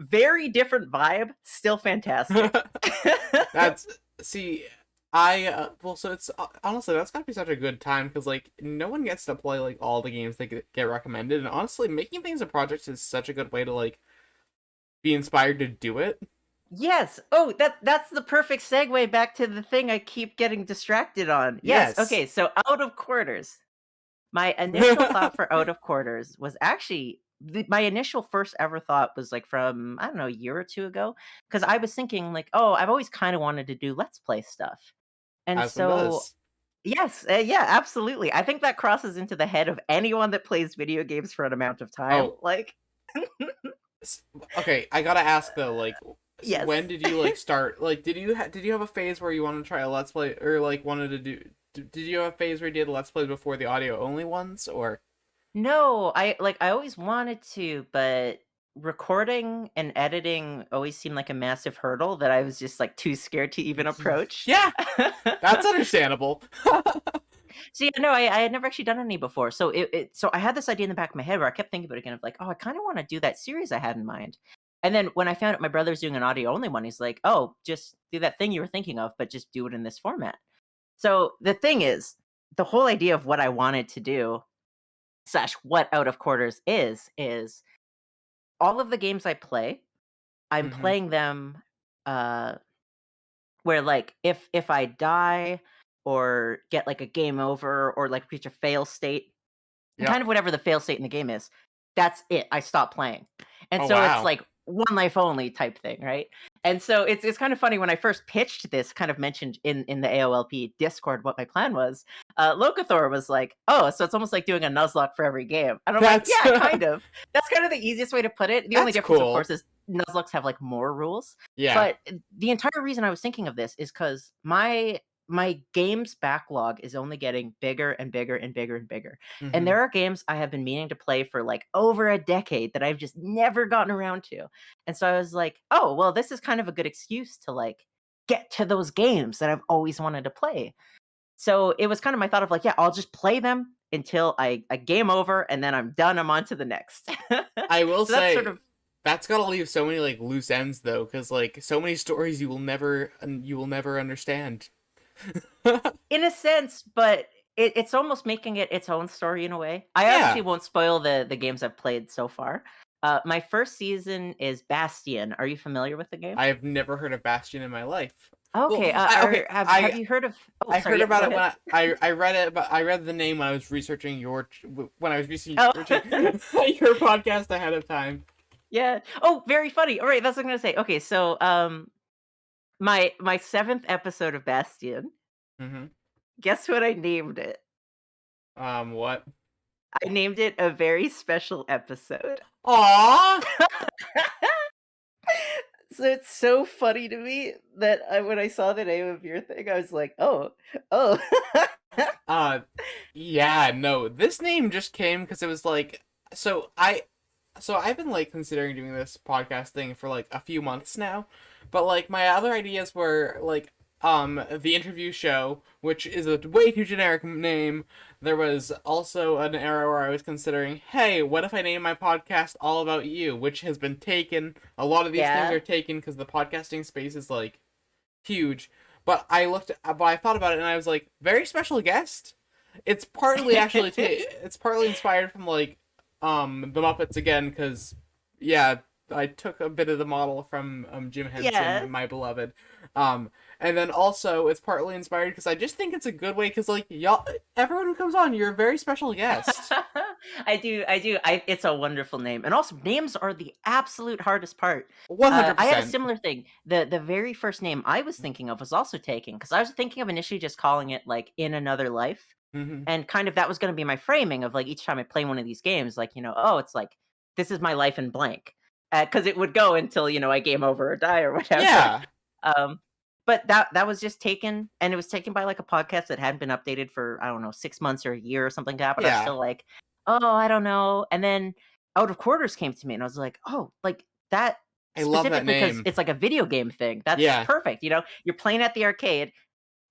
S2: Very different vibe, still fantastic.
S1: That's see, I well, so it's honestly that's gotta be such a good time because like no one gets to play like all the games that get recommended, and honestly, making things a project is such a good way to like be inspired to do it.
S2: Yes. Oh, that's the perfect segue back to the thing I keep getting distracted on. Yes.
S1: Yes.
S2: Okay. So out of quarters. My initial thought for out of quarters was actually my initial first ever thought was like from, I don't know, a year or two ago. Because I was thinking, like, oh, I've always kind of wanted to do Let's Play stuff. And
S1: As one
S2: so,
S1: does.
S2: yes, yeah, absolutely. I think that crosses into the head of anyone that plays video games for an amount of time.
S1: Oh,
S2: Like,
S1: s- okay. I gotta ask though, like, when
S2: yes.
S1: did you like start? Like, did you have a phase where you wanted to try a let's play or like wanted to do? Did you have a phase where you did let's plays before the audio only ones, or
S2: No, I always wanted to, but recording and editing always seemed like a massive hurdle that I was just, like, too scared to even approach.
S1: yeah, that's understandable.
S2: So, yeah, no, I had never actually done any before, so so I had this idea in the back of my head where I kept thinking about it again of like, "Oh, I kinda wanna do that series I had in mind." And then when I found out my brother was doing an audio only one, he's like, "Oh, just do that thing you were thinking of, but just do it in this format." So, the thing is, the whole idea of what I wanted to do slash what out of quarters is all of the games I play, I'm
S1: Hmm.
S2: playing them, uh, where, like, if I die or get, like, a game over or, like, reach a fail state,
S1: Yep.
S2: kind of whatever the fail state in the game is, that's it, I stop playing. And
S1: Oh
S2: so it's
S1: wow.
S2: like one life only type thing, right? And so it's kind of funny when I first pitched this, kind of mentioned in the AOLP Discord what my plan was, Locathor was like, "Oh, so it's almost like doing a Nuzlocke for every game." And I'm like,
S1: That's
S2: "Yeah, kind of." That's kind of the easiest way to put it. The only
S1: that's
S2: difference, of course,
S1: cool.
S2: is Nuzlockes have, like, more rules.
S1: Yeah.
S2: But the entire reason I was thinking of this is because my games backlog is only getting bigger and bigger and bigger and bigger. And
S1: Hmm.
S2: there are games I have been meaning to play for, like, over a decade that I've just never gotten around to. And so I was like, "Oh, well, this is kind of a good excuse to, like, get to those games that I've always wanted to play." So it was kind of my thought of like, "Yeah, I'll just play them until I game over, and then I'm done, I'm on to the next."
S1: I will
S2: So that's sort
S1: say
S2: of,
S1: that's gotta leave so many like loose ends though, because like so many stories you will never understand.
S2: in a sense, but it's almost making it its own story in a way. I actually
S1: Yeah,
S2: won't spoil the games I've played so far. My first season is Bastion. Are you familiar with the game?
S1: I have never heard of Bastion in my life. Well,
S2: Okay,
S1: okay,
S2: have you heard of, oh,
S1: I
S2: sorry,
S1: heard
S2: yeah,
S1: about
S2: go
S1: it when
S2: ahead.
S1: I read it, but I read the name when I was researching when I was
S2: Oh.
S1: researching your podcast ahead of time.
S2: Yeah. Oh, very funny. Alright, that's what I'm gonna say. Okay, so, my 7th episode of Bastion,
S1: Hmm.
S2: guess what I named it?
S1: What?
S2: I named it A Very Special Episode.
S1: Aw.
S2: So it's so funny to me that when I saw the name of your thing, I was like, "Oh, oh."
S1: Uh, yeah, no, this name just came because it was like, so I so I've been like considering doing this podcast thing for like a few months now, but like my other ideas were like the interview show, which is a way too generic name. There was also an era where I was considering, hey, what if I name my podcast All About You, which has been taken. A lot of these things
S2: Yeah.
S1: are taken because the podcasting space is like huge. But I thought about it and I was like, very special guest. It's partly inspired from like the Muppets again because yeah, I took a bit of the model from Jim
S2: Yeah.
S1: Henson, my beloved. Um, and then also it's partly inspired because I just think it's a good way because like y'all, everyone who comes on, you're a very special guest.
S2: It's a wonderful name, and also names are the absolute hardest part.
S1: One hundred
S2: I had a
S1: percent.
S2: similar thing. The very first name I was thinking of was also taken because I was thinking of initially just calling it like In Another Life,
S1: Mm-hmm.
S2: and kind of that was going to be my framing of like each time I play one of these games, like oh, it's like this is my life in blank, because it would go until I game over or die or whatever.
S1: Yeah,
S2: Um, but that was just taken, and it was taken by like a podcast that hadn't been updated for I don't know 6 months or a year or something like that. But I was
S1: yeah,
S2: still like, oh, I don't know. And then Out of Quarters came to me, and I was like, oh, like that
S1: I love that
S2: specifically because
S1: name.
S2: it's like a video game thing. That's
S1: Yeah,
S2: perfect. You're playing at the arcade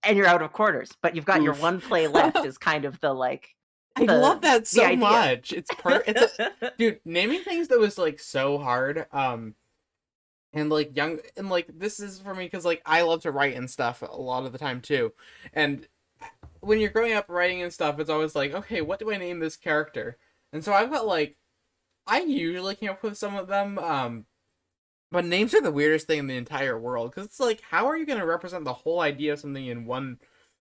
S2: and you're out of quarters, but you've got your
S1: oof.
S2: one play left. Is kind of the like
S1: I love
S2: the
S1: that
S2: the
S1: so
S2: idea.
S1: much. It's a dude, naming things that was like so hard. And like young and like this is for me because like I love to write and stuff a lot of the time too. And when you're growing up writing and stuff, it's always like, okay, what do I name this character? And so I've got like I usually came up with some of them. But names are the weirdest thing in the entire world because it's like, how are you going to represent the whole idea of something in one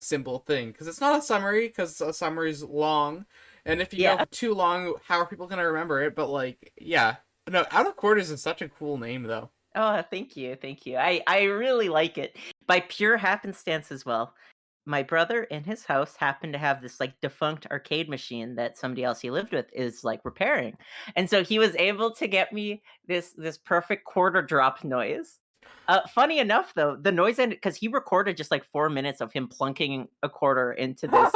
S1: simple thing? Because it's not a summary, because a summary is long, and if you go
S2: Yeah.
S1: too long, how are people going to remember it? But like, yeah, no, Out of Quarters is such a cool name though.
S2: Oh, thank you, thank you. I really like it by pure happenstance as well. My brother in his house happened to have this like defunct arcade machine that somebody else he lived with is like repairing, and so he was able to get me this perfect quarter drop noise. Funny enough, though, the noise ended because he recorded just like 4 minutes of him plunking a quarter into this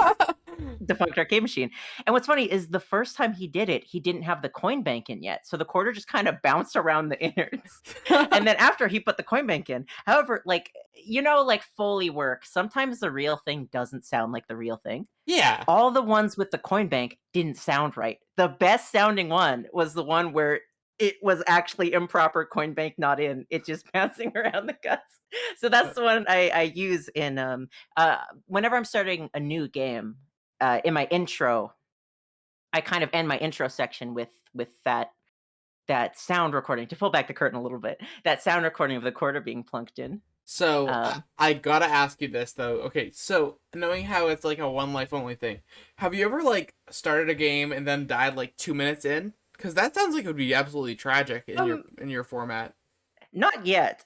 S2: defunct arcade machine. And what's funny is the first time he did it, he didn't have the coin bank in yet. So the quarter just kind of bounced around the innards. And then after he put the coin bank in, however, like, like Foley work, sometimes the real thing doesn't sound like the real thing.
S1: Yeah.
S2: All the ones with the coin bank didn't sound right. The best sounding one was the one where it was actually improper coin bank not in. It just bouncing around the guts. So that's the one I use in whenever I'm starting a new game. In my intro, I kind of end my intro section with that sound recording to pull back the curtain a little bit. That sound recording of the quarter being plunked in.
S1: So
S2: Um,
S1: I gotta ask you this though. Okay, so knowing how it's like a one life only thing, have you ever like started a game and then died like 2 minutes in? Because that sounds like it would be absolutely tragic
S2: um,
S1: in your format.
S2: Not yet.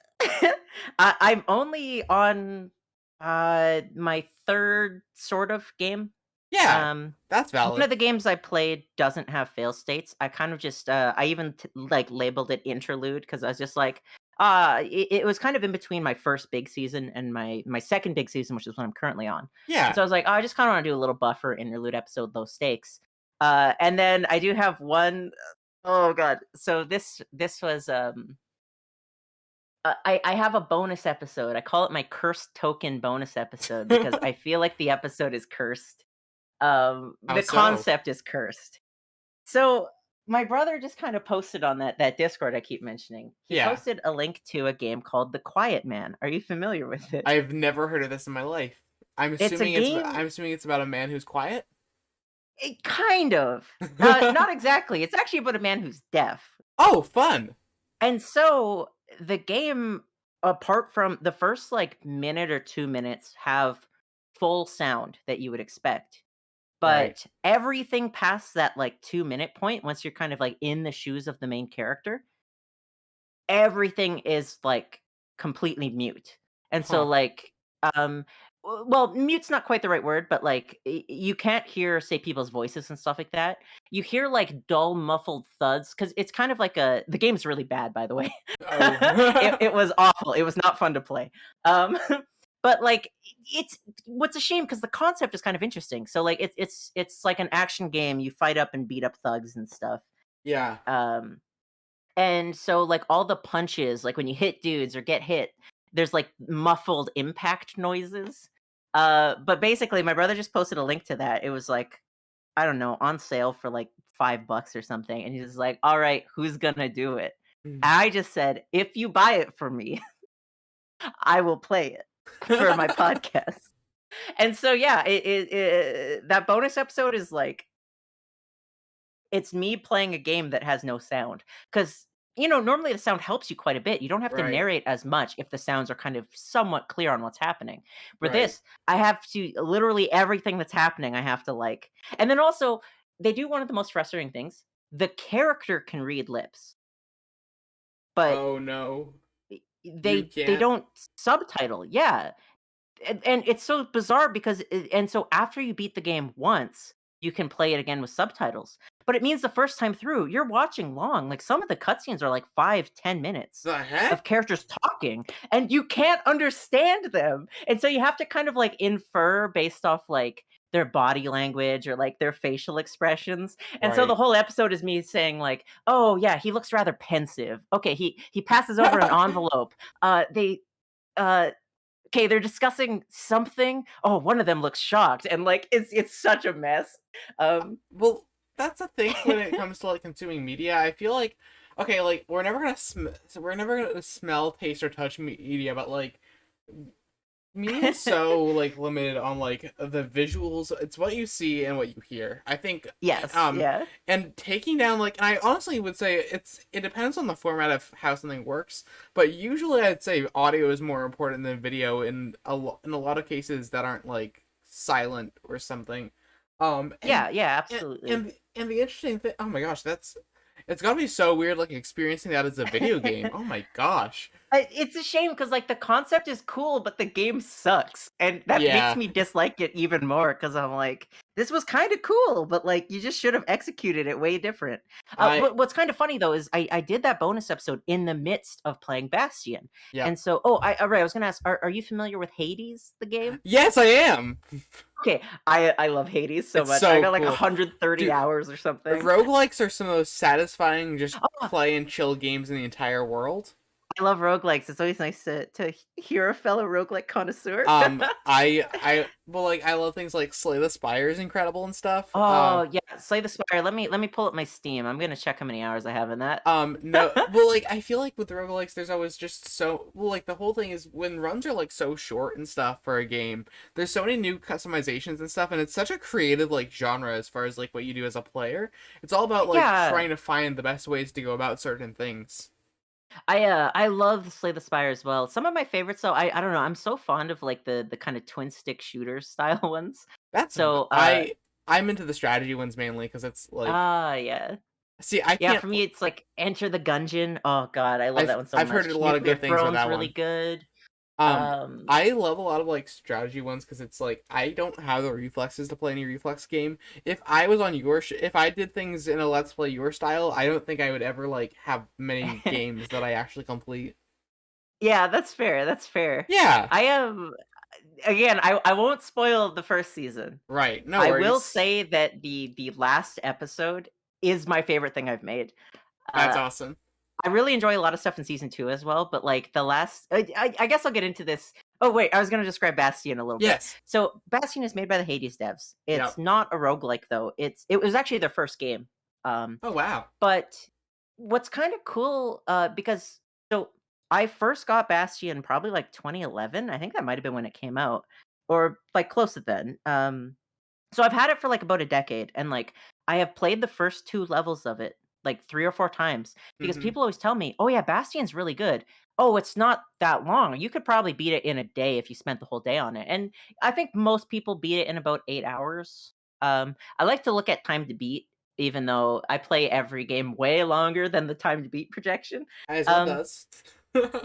S2: I'm only on my third sort of game.
S1: Yeah,
S2: Um,
S1: that's
S2: One
S1: valid.
S2: of the games I played doesn't have fail states. I kind of just I even like labeled it interlude because I was just like it was kind of in between my first big season and my second big season, which is what I'm currently on. And
S1: Yeah.
S2: so I was like, oh, I just kind of want to do a little buffer interlude episode, low stakes. And then I do have one oh god. So this was I have a bonus episode. I call it my cursed token bonus episode because I feel like the episode is cursed.
S1: How
S2: The
S1: so?
S2: concept is cursed. So my brother just kind of posted on that Discord I keep mentioning. He
S1: Yeah.
S2: posted a link to a game called The Quiet Man. Are you familiar with it?
S1: I've never heard of this in my life.
S2: It's a game.
S1: I'm assuming it's about a man who's quiet.
S2: Kind of. Not exactly. It's actually about a man who's deaf.
S1: Oh, fun.
S2: And so the game, apart from the first like minute or 2 minutes, have full sound that you would expect.
S1: Right.
S2: But everything past that like 2 minute point, once you're kind of like in the shoes of the main character, everything is like completely mute. And so
S1: Huh.
S2: like well, mute's not quite the right word, but like you can't hear say people's voices and stuff like that. You hear like dull muffled thuds cuz it's kind of like the game's really bad by the way. it,
S1: Oh.
S2: it was awful. It was not fun to play. But like it's what's a shame because the concept is kind of interesting. So like it's like an action game. You fight up and beat up thugs and stuff.
S1: Yeah.
S2: Um, and so like all the punches, like when you hit dudes or get hit, there's like muffled impact noises. But basically my brother just posted a link to that. It was like, I don't know, on sale for like $5 or something. And he's like, all right, who's gonna do it?
S1: Mm.
S2: I just said, if you buy it for me, I will play it for my podcast. And so yeah, that bonus episode is like it's me playing a game that has no sound. Because normally the sound helps you quite a bit. You don't have to
S1: Right.
S2: narrate as much if the sounds are kind of somewhat clear on what's happening. For
S1: Right.
S2: this, I have to literally everything that's happening, I have to like. And then also, they do one of the most frustrating things. The character can read lips, but
S1: Oh no. You
S2: they
S1: can't.
S2: don't subtitle. Yeah, and it's so bizarre because and so after you beat the game once, you can play it again with subtitles. But it means the first time through, you're watching long. Like some of the cutscenes are like 5-10 minutes
S1: The
S2: of
S1: heck?
S2: characters talking, and you can't understand them. And so you have to kind of like infer based off like their body language or like their facial expressions. And so the
S1: Right.
S2: whole episode is me saying like, "Oh yeah, he looks rather pensive. Okay, he passes over an envelope. They uh okay, they're discussing something. Oh, one of them looks shocked, and like it's such a mess. Um,
S1: Well, that's the thing when it comes to like consuming media. I feel like, okay, like we're never gonna smell, taste, or touch media, but like media is so like limited on like the visuals. It's what you see and what you hear. I think,
S2: yes,
S1: um,
S2: yeah,
S1: and taking down like, and I honestly would say it depends on the format of how something works. But usually, I'd say audio is more important than video in a lot of cases that aren't like silent or something. Um, and
S2: yeah,
S1: and
S2: absolutely.
S1: and the interesting thing. Oh my gosh, it's gotta be so weird like experiencing that as a video game. Oh my gosh.
S2: It's a shame because like the concept is cool, but the game sucks, and that makes
S1: Yeah.
S2: me dislike it even more. Because I'm like, this was kind of cool, but like you just should have executed it way different.
S1: I
S2: What's kind of funny though is I did that bonus episode in the midst of playing Bastion,
S1: yeah.
S2: and so I was gonna ask, are you familiar with Hades, the game?
S1: Yes, I am.
S2: Okay, I love Hades so
S1: It's
S2: much. I
S1: so
S2: got like
S1: cool.
S2: 130
S1: Dude,
S2: hours or something.
S1: roguelikes are some of the most satisfying just
S2: Oh,
S1: play and chill games in the entire world.
S2: I love roguelikes. It's always nice to hear a fellow roguelike connoisseur.
S1: Well, like I love things like Slay the Spire is incredible and stuff.
S2: Oh yeah, Slay the Spire. Let me pull up my Steam. I'm gonna check how many hours I have in that.
S1: No, well, like I feel like with roguelikes, there's always just so well, like the whole thing is when runs are like so short and stuff for a game. There's so many new customizations and stuff, and it's such a creative like genre as far as like what you do as a player. It's all about like
S2: Yeah,
S1: trying to find the best ways to go about certain things.
S2: I love Slay the Spire as well. Some of my favorites though, I don't know. I'm so fond of like the kind of twin stick shooter style ones.
S1: That's
S2: So
S1: I'm into the strategy ones mainly because it's like
S2: yeah.
S1: see I
S2: Yeah,
S1: can't
S2: for me it's like Enter the Gungeon. Oh god, I love that one so
S1: I've heard
S2: much.
S1: a lot of
S2: Nuclear
S1: good things about
S2: Throne's
S1: that
S2: really
S1: one.
S2: good.
S1: Um,
S2: Um
S1: I love a lot of like strategy ones because it's like I don't have the reflexes to play any reflex game. If I was on if I did things in a let's play your style, I don't think I would ever like have many games that I actually complete.
S2: Yeah, that's fair. That's fair.
S1: Yeah,
S2: I am again, I won't spoil the first season.
S1: right. No
S2: I will
S1: worries.
S2: say that the last episode is my favorite thing I've made.
S1: That's
S2: Uh
S1: awesome.
S2: I really enjoy a lot of stuff in season 2 as well, but like the last I guess I'll get into this. Oh wait, I was going to describe Bastion a little bit.
S1: Yes.
S2: So Bastion is made by the Hades devs. It's
S1: Yep.
S2: not a roguelike though. It was actually their first game. Um
S1: Oh wow.
S2: but what's kind of cool, because so I first got Bastion probably like 2011. I think that might have been when it came out, or like close to then. So I've had it for like about a decade, and like I have played the first two levels of it like 3 or 4 times because
S1: Mm-hmm.
S2: people always tell me, "Oh yeah, Bastion's really good. Oh, it's not that long. You could probably beat it in a day if you spent the whole day on it." And I think most people beat it in about 8 hours. I like to look at time to beat, even though I play every game way longer than the time to beat projection.
S1: As one
S2: Um,
S1: does.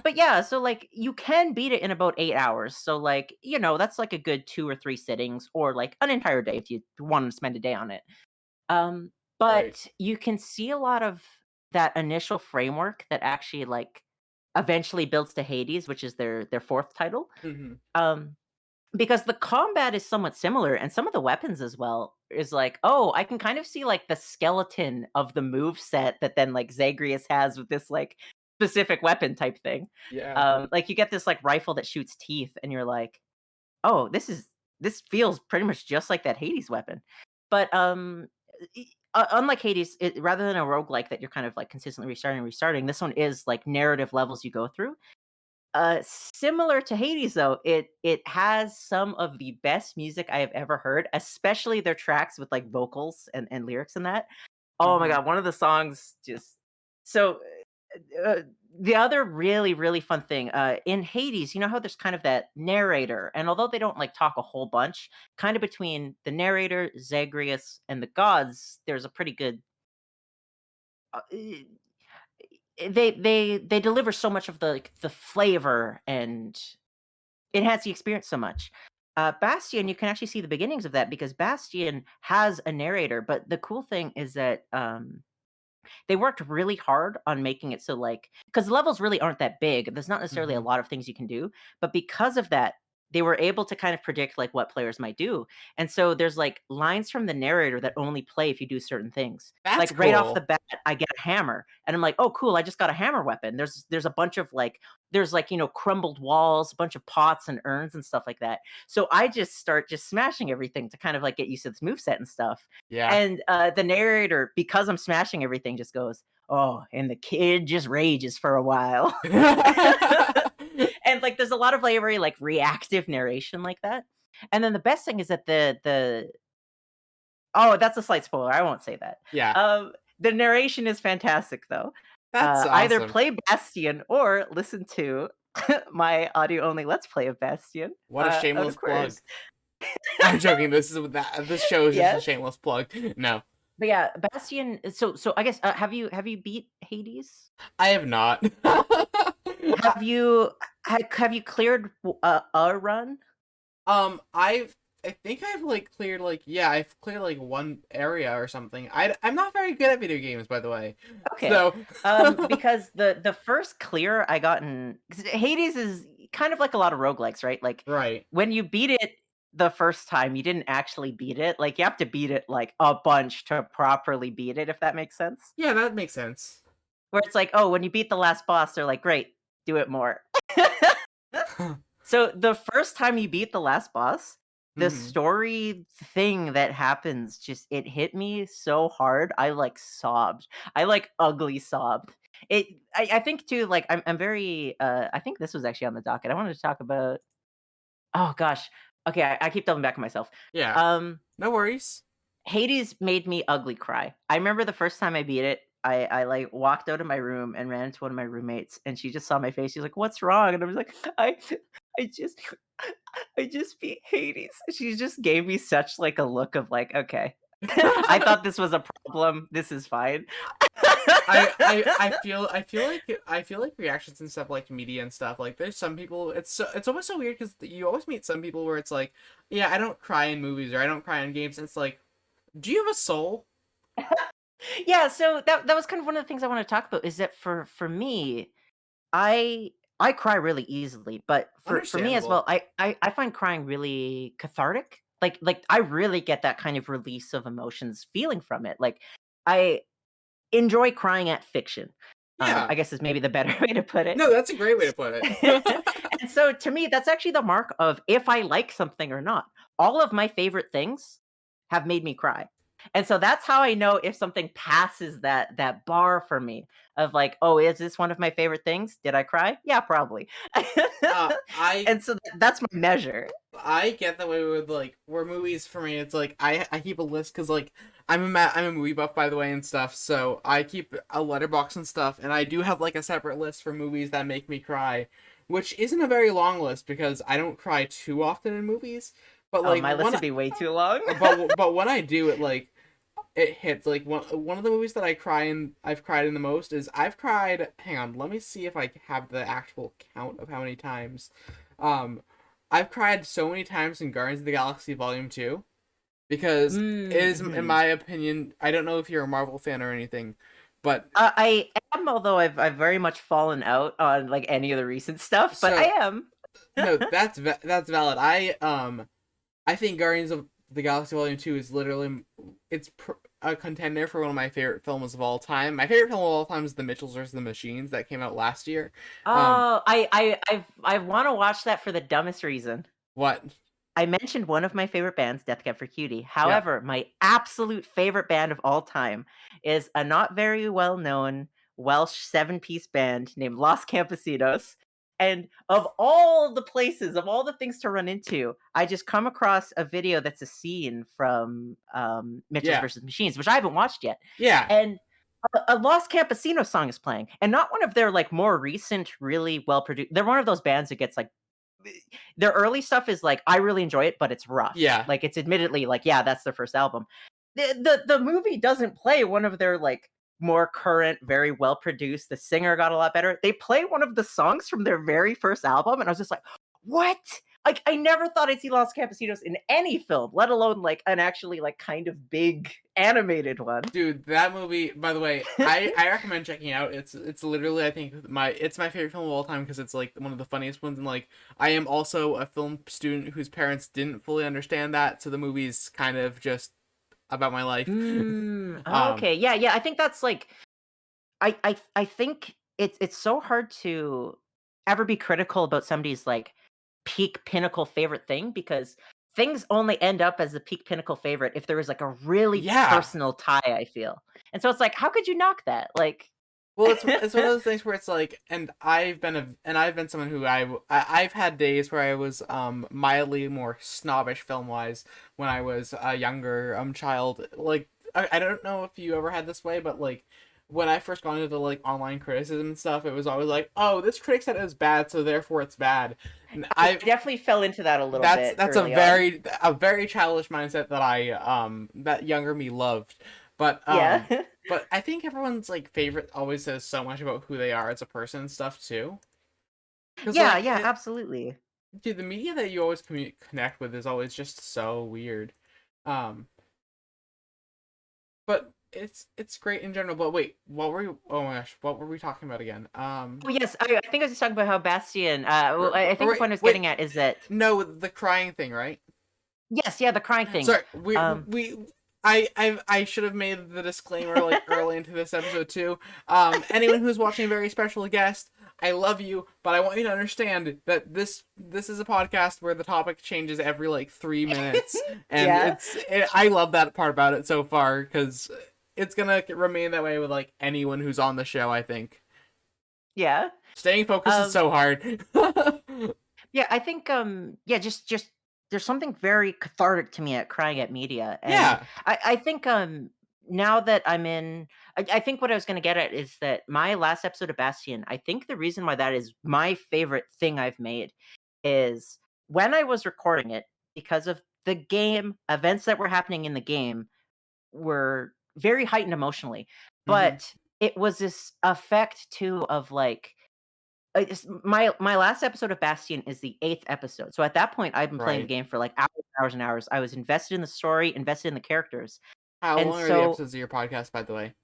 S2: but yeah, so like you can beat it in about 8 hours. So like that's like a good 2 or 3 sittings, or like an entire day if you want to spend a day on it. Um,
S1: Right.
S2: but you can see a lot of that initial framework that actually like eventually builds to Hades, which is their fourth title.
S1: Mm-hmm.
S2: Um, because the combat is somewhat similar, and some of the weapons as well is like, oh, I can kind of see like the skeleton of the move set that then like Zagreus has with this like specific weapon type thing.
S1: Yeah.
S2: Like you get this like rifle that shoots teeth, and you're like, oh, this feels pretty much just like that Hades weapon. But unlike Hades, rather than a roguelike that you're kind of like consistently restarting and restarting, this one is like narrative levels you go through. Similar to Hades, though, it has some of the best music I have ever heard, especially their tracks with like vocals and lyrics in that. Oh my
S1: Hmm.
S2: god, one of the songs just so. Uh, the other really really fun thing in Hades, you know how there's kind of that narrator, and although they don't like talk a whole bunch, kind of between the narrator, Zagreus, and the gods, there's a pretty good. They deliver so much of the like, the flavor and enhance the experience so much. Bastion, you can actually see the beginnings of that because Bastion has a narrator, but the cool thing is that they worked really hard on making it so like because levels really aren't that big. There's not necessarily a
S1: Hmm.
S2: lot of things you can do, but because of that, they were able to kind of predict like what players might do. And so there's like lines from the narrator that only play if you do certain things.
S1: That's
S2: Like right off the
S1: cool.
S2: bat, I get a hammer and I'm like, "Oh cool, I just got a hammer weapon." There's a bunch of like there's like, crumbled walls, a bunch of pots and urns and stuff like that. So I just start just smashing everything to kind of like get used to this move set and stuff.
S1: Yeah.
S2: And, the narrator, because I'm smashing everything, just goes, "Oh, and the kid just rages for a while." And, like, there's a lot of, like, very, like, reactive narration like that. And then the best thing is that the oh, that's a slight spoiler, I won't say that.
S1: Yeah.
S2: The narration is fantastic, though.
S1: That's
S2: Either
S1: awesome.
S2: play Bastion or listen to my audio-only Let's Play of Bastion,
S1: What a
S2: out
S1: shameless
S2: of
S1: plug.
S2: Quarters.
S1: I'm joking. This show is just a
S2: Yes?
S1: shameless plug. No,
S2: But yeah, Bastion. So I guess have you beat Hades?
S1: I have not.
S2: Have you cleared a run?
S1: I think I've like cleared like yeah, I've cleared like one area or something. I'm not very good at video games, by the way.
S2: Okay,
S1: So
S2: because the first clear I got in 'cause Hades is kind of like a lot of roguelikes, right? Like
S1: right.
S2: when you beat it the first time, you didn't actually beat it. Like you have to beat it like a bunch to properly beat it, if that makes sense.
S1: Yeah, that makes sense.
S2: Where it's like, oh, when you beat the last boss, they're like, great, do it more. So the first time you beat the last boss, the
S1: Hmm.
S2: story thing that happens just it hit me so hard. I like sobbed. I like ugly sobbed. I think too, like I'm very I think this was actually on the docket. I wanted to talk about oh gosh. Okay, I keep doubling back on myself.
S1: Yeah.
S2: Um
S1: No worries.
S2: Hades made me ugly cry. I remember the first time I beat it, I like walked out of my room and ran into one of my roommates and she just saw my face. She's like, "What's wrong?" And I was like, I just I just beat Hades." She just gave me such like a look of like, "Okay." I thought this was a problem. This is fine.
S1: I feel like reactions and stuff like media and stuff like there's some people it's almost so weird because you always meet some people where it's like yeah I don't cry in movies or I don't cry in games and it's like do you have a soul?
S2: Yeah, so that was kind of one of the things I want to talk about is that for me, I I cry really easily, but for me as
S1: Understandable.
S2: well, I find crying really cathartic. Like I really get that kind of release of emotions feeling from it. Like I enjoy crying at fiction.
S1: Yeah.
S2: I guess is maybe the better way to put it.
S1: No, that's a great way to put it.
S2: And so to me, that's actually the mark of if I like something or not. All of my favorite things have made me cry. And so that's how I know if something passes that bar for me of like, oh, is this one of my favorite things? Did I cry? Yeah, probably.
S1: uh, I
S2: And so that's my measure.
S1: I get the way with like where movies for me it's like I keep a list because like I'm a movie buff by the way and stuff so I keep a letterbox and stuff and I do have like a separate list for movies that make me cry, which isn't a very long list because I don't cry too often in movies, but
S2: Oh,
S1: like
S2: my list would be way too long.
S1: but when I do it like it hits like one of the movies that I've cried in the most is I've cried. Hang on, let me see if I have the actual count of how many times. Um, I've cried so many times in Guardians of the Galaxy Volume 2 because it is, in
S2: Mm-hmm.
S1: my opinion, I don't know if you're a Marvel fan or anything, but
S2: I am, although I've very much fallen out on like any of the recent stuff, but I
S1: so
S2: am.
S1: No, that's valid. I think Guardians of the Galaxy Volume 2 is literally a contender for one of my favorite films of all time. My favorite film of all time is The Mitchells vs. the Machines that came out last year.
S2: Oh, I want to watch that for the dumbest reason.
S1: What?
S2: I mentioned one of my favorite bands, Death Cab for Cutie.
S1: Yeah.
S2: However, my absolute favorite band of all time is a not very well-known Welsh seven-piece band named Los Campesinos. And of all the places, of all the things to run into, I just come across a video that's a scene from Mitchell's
S1: Yeah.
S2: versus Machines, which I haven't watched yet.
S1: Yeah.
S2: And a Los Campesinos song is playing, and not one of their like more recent, really well produced. They're one of those bands that gets like their early stuff is like I really enjoy it, but it's rough.
S1: Yeah.
S2: Like it's admittedly like yeah, that's their first album. The movie doesn't play one of their like more current, very well produced. The singer got a lot better. They play one of the songs from their very first album, and I was just like, what? Like I never thought I'd see Los Campesinos in any film, let alone like an actually like kind of big animated one.
S1: Dude, that movie, by the way, I recommend checking out. It's literally I think it's my favorite film of all time because it's like one of the funniest ones, and like I am also a film student whose parents didn't fully understand that, so the movie's kind of just about my life.
S2: Okay, yeah. I think that's like I think it's so hard to ever be critical about somebody's like peak pinnacle favorite thing because things only end up as the peak pinnacle favorite if there is like a really
S1: Yeah.
S2: personal tie, I feel. And so it's like, how could you knock that? Like
S1: Well, it's one of those things where it's like, and I've been someone who I've had days where I was mildly more snobbish film wise when I was a younger child. Like I don't know if you ever had this way, but like when I first got into like online criticism and stuff, it was always like, oh, this critic said it was bad, so therefore it's bad. And
S2: I definitely fell into that a little bit.
S1: that's a very childish mindset that that younger me loved. But
S2: Yeah.
S1: but I think everyone's like favorite always says so much about who they are as a person and stuff too.
S2: Yeah,
S1: Like,
S2: absolutely.
S1: dude, the media that you always connect with is always just so weird. Um, but it's great in general. But wait, what were you? Oh my gosh, what were we talking about again?
S2: Oh yes, I think I was just talking about how Bastion. Well, I think the point I was
S1: wait,
S2: getting at is that
S1: no, the crying thing, right?
S2: yes, yeah, the crying thing.
S1: Sorry,
S2: Um,
S1: we I should have made the disclaimer like early into this episode too. Anyone who's watching a very special guest, I love you, but I want you to understand that this is a podcast where the topic changes every like 3 minutes, and
S2: Yeah.
S1: I love that part about it so far because it's gonna remain that way with like anyone who's on the show. I think
S2: Yeah.
S1: staying focused is so hard.
S2: Yeah, I think yeah, just there's something very cathartic to me at crying at media. And
S1: Yeah,
S2: I think now that I'm in I think what I was gonna get at is that my last episode of Bastion, I think the reason why that is my favorite thing I've made is when I was recording it, because of the game, events that were happening in the game were very heightened emotionally.
S1: hmm,
S2: But it was this effect too of like my last episode of Bastion is the 8th episode. So at that point, I've been playing the
S1: right.
S2: game for like hours and hours and hours. I was invested in the story, invested in the characters.
S1: How
S2: And
S1: long are the
S2: so
S1: episodes of your podcast, by the way?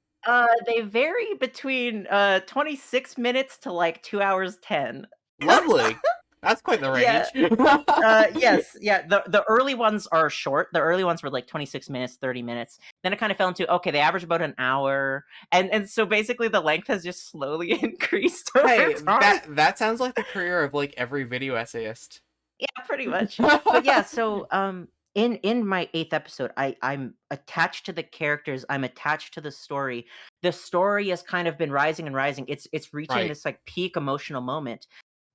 S2: they vary between 26 minutes to like 2 hours 10.
S1: Lovely. That's quite the
S2: Yeah.
S1: range.
S2: Yes, yeah. The early ones are short. The early ones were like 26 minutes, 30 minutes. Then it kind of fell into okay, they average about an hour, and so basically the length has just slowly increased over
S1: Hey,
S2: time.
S1: that sounds like the career of like every video essayist.
S2: Yeah, pretty much. But yeah, so in my 8th episode, I'm attached to the characters, I'm attached to the story. The story has kind of been rising and rising. It's reaching
S1: Right.
S2: this like peak emotional moment.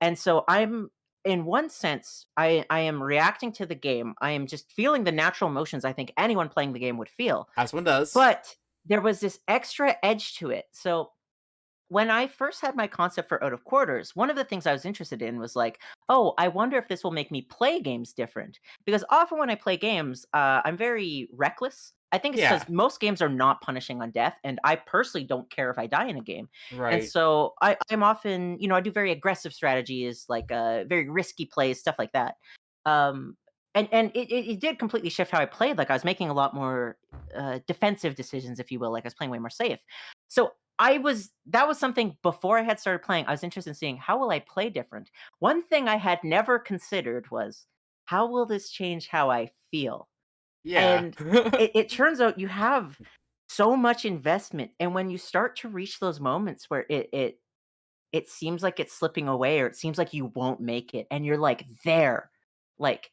S2: And so I'm in one sense, I am reacting to the game. I am just feeling the natural emotions I think anyone playing the game would feel.
S1: As one does.
S2: But there was this extra edge to it. So when I first had my concept for Out of Quarters, one of the things I was interested in was like, oh, I wonder if this will make me play games different. Because often when I play games, I'm very reckless. I think it's
S1: Yeah.
S2: because most games are not punishing on death, and I personally don't care if I die in a game. And
S1: Right.
S2: so I'm often, I do very aggressive strategies, like very risky plays, stuff like that. Um, and it did completely shift how I played. Like I was making a lot more defensive decisions, if you will. Like I was playing way more safe. So that was something before I had started playing, I was interested in seeing how will I play different. One thing I had never considered was how will this change how I feel?
S1: Yeah.
S2: And it turns out you have so much investment, and when you start to reach those moments where it seems like it's slipping away or it seems like you won't make it and you're like there, like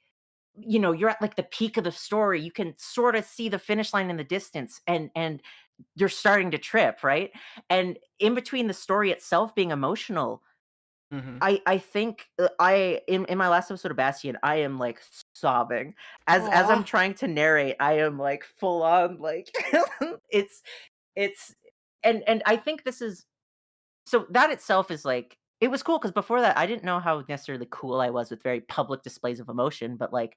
S2: you're at like the peak of the story, you can sort of see the finish line in the distance, and you're starting to trip, right? And in between the story itself being emotional,
S1: Hmm.
S2: I think, in my last episode of Bastion, I am, like, sobbing. As I'm
S1: Aw.
S2: trying to narrate, I am, like, full on, like it's it's and I think this is so that itself is, like it was cool because before that, I didn't know how necessarily cool I was with very public displays of emotion, but, like,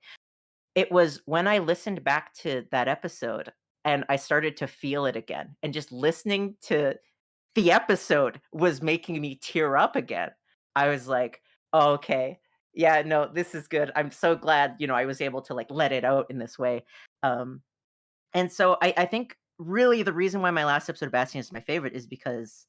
S2: it was when I listened back to that episode and I started to feel it again, and just listening to the episode was making me tear up again. I was like, "Oh, okay. Yeah, no, this is good. I'm so glad, I was able to, like, let it out in this way." Um, and so I think really the reason why my last episode of Bastion is my favorite is because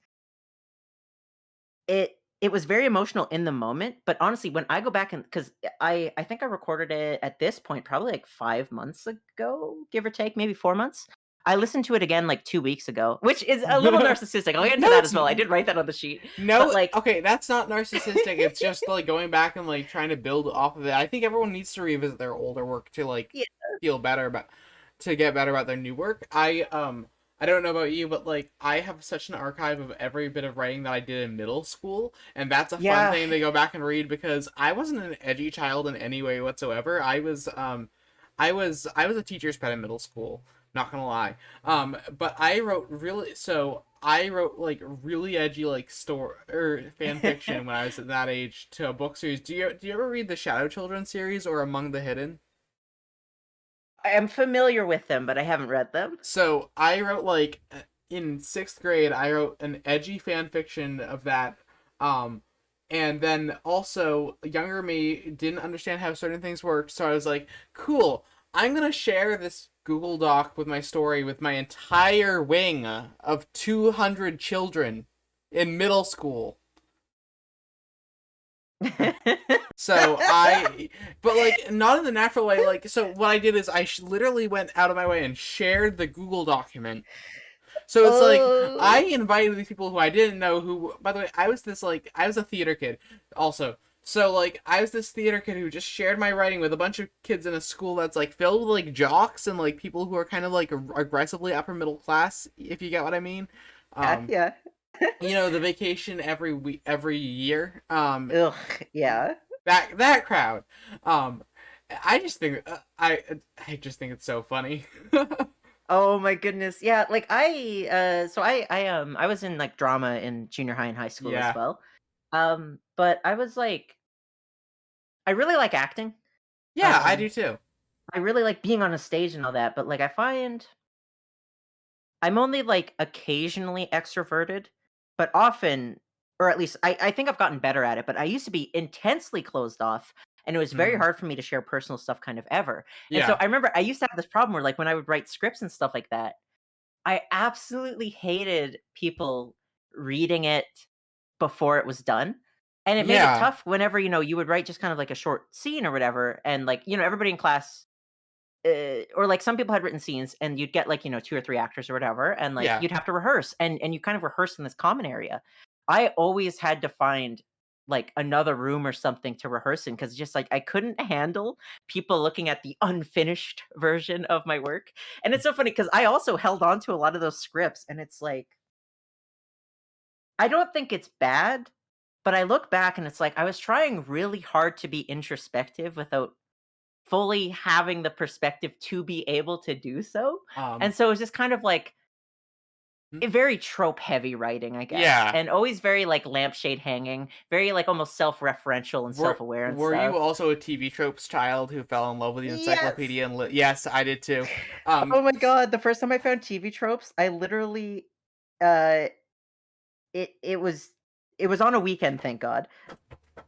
S2: it was very emotional in the moment, but honestly, when I go back and because I think I recorded it at this point probably, like, 5 months ago, give or take, maybe 4 months. I listened to it again, like, 2 weeks ago, which is a little narcissistic. I'll get into
S1: No,
S2: that
S1: it's
S2: as well. I did write that on the sheet. But,
S1: no.
S2: like
S1: Okay, that's not narcissistic. It's just like going back and like trying to build off of it. I think everyone needs to revisit their older work to like
S2: Yeah.
S1: feel better about to get better about their new work. I don't know about you, but like I have such an archive of every bit of writing that I did in middle school, and that's a fun
S2: Yeah.
S1: thing to go back and read because I wasn't an edgy child in any way whatsoever. I was a teacher's pet in middle school, not gonna lie. But I wrote like really edgy like story or fan fiction when I was at that age to a book series. Do you ever read the Shadow Children series or Among the Hidden?
S2: I am familiar with them, but I haven't read them.
S1: So I wrote like in sixth grade, I wrote an edgy fan fiction of that. Um, and then also younger me didn't understand how certain things worked, so I was like, "Cool, I'm gonna share this Google Doc with my story with my entire wing of 200 children in middle school." So but like not in the natural way. Like, so what I did is literally went out of my way and shared the Google document. So it's like I
S2: Oh.
S1: invited these people who I didn't know. Who, by the way, I was a theater kid, also. So like I was this theater kid who just shared my writing with a bunch of kids in a school that's like filled with like jocks and like people who are kind of like aggressively upper middle class, if you get what I mean.
S2: Yeah,
S1: Um,
S2: yeah.
S1: the vacation every week, every year.
S2: Ugh, yeah.
S1: That crowd. Um, I just think I just think it's so funny.
S2: Oh my goodness. Yeah, like I was in like drama in junior high and high school as
S1: Yeah.
S2: well. But I was like I really like acting.
S1: Yeah, I
S2: Um
S1: do too.
S2: I really like being on a stage and all that, but like I find I'm only like occasionally extroverted, but often, or at least I think I've gotten better at it, but I used to be intensely closed off. And it was very
S1: Hmm.
S2: hard for me to share personal stuff kind of ever. And so
S1: Yeah.
S2: I remember I used to have this problem where like when I would write scripts and stuff like that, I absolutely hated people reading it before it was done. And it made it
S1: Yeah.
S2: tough whenever, you would write just kind of like a short scene or whatever. And like, everybody in class, or like some people had written scenes and you'd get like, two or three actors or whatever. And like,
S1: Yeah.
S2: you'd have to rehearse and you kind of rehearse in this common area. I always had to find like another room or something to rehearse in because just like I couldn't handle people looking at the unfinished version of my work. And it's so funny because I also held on to a lot of those scripts, and it's like, I don't think it's bad, but I look back and it's like I was trying really hard to be introspective without fully having the perspective to be able to do so.
S1: Um.
S2: And so it's just kind of like
S1: Hmm?
S2: very trope heavy writing, I guess,
S1: Yeah.
S2: and always very like lampshade hanging, very like almost self-referential and
S1: Were
S2: self-aware and
S1: Were you
S2: stuff.
S1: also a TV tropes child who fell in love with the
S2: Yes.
S1: encyclopedia and yes, I did too. Um.
S2: Oh my god, the first time I found TV tropes, I literally uh it was on a weekend, thank God.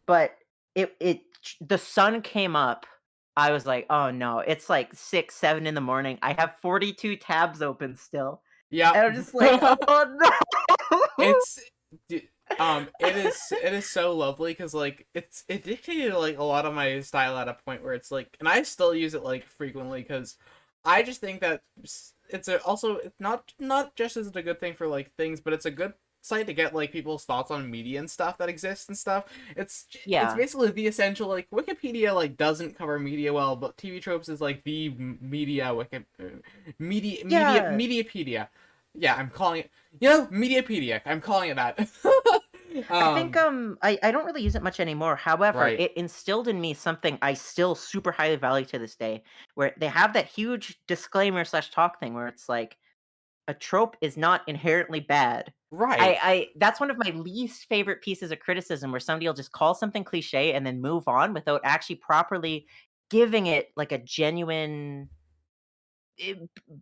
S2: But the sun came up. I was like, "Oh no, it's like 6, 7 in the morning. I have 42 tabs open still."
S1: Yeah.
S2: And I'm just like, "Oh no."
S1: It's it is so lovely because like it dictated like a lot of my style at a point where it's like, and I still use it like frequently because I just think that it's not just as a good thing for like things, but it's a good site to get like people's thoughts on media and stuff that exists and stuff. It's
S2: Yeah.
S1: basically the essential, like Wikipedia like doesn't cover media well, but TV tropes is like the media
S2: Yeah.
S1: Mediapedia. Yeah, I'm calling it, Mediapedia. I'm calling it that.
S2: I think
S1: um,
S2: I don't really use it much anymore. However,
S1: right,
S2: it instilled in me something I still super highly value to this day, where they have that huge disclaimer slash talk thing where it's like a trope is not inherently bad.
S1: right.
S2: I that's one of my least favorite pieces of criticism where somebody will just call something cliche and then move on without actually properly giving it like a genuine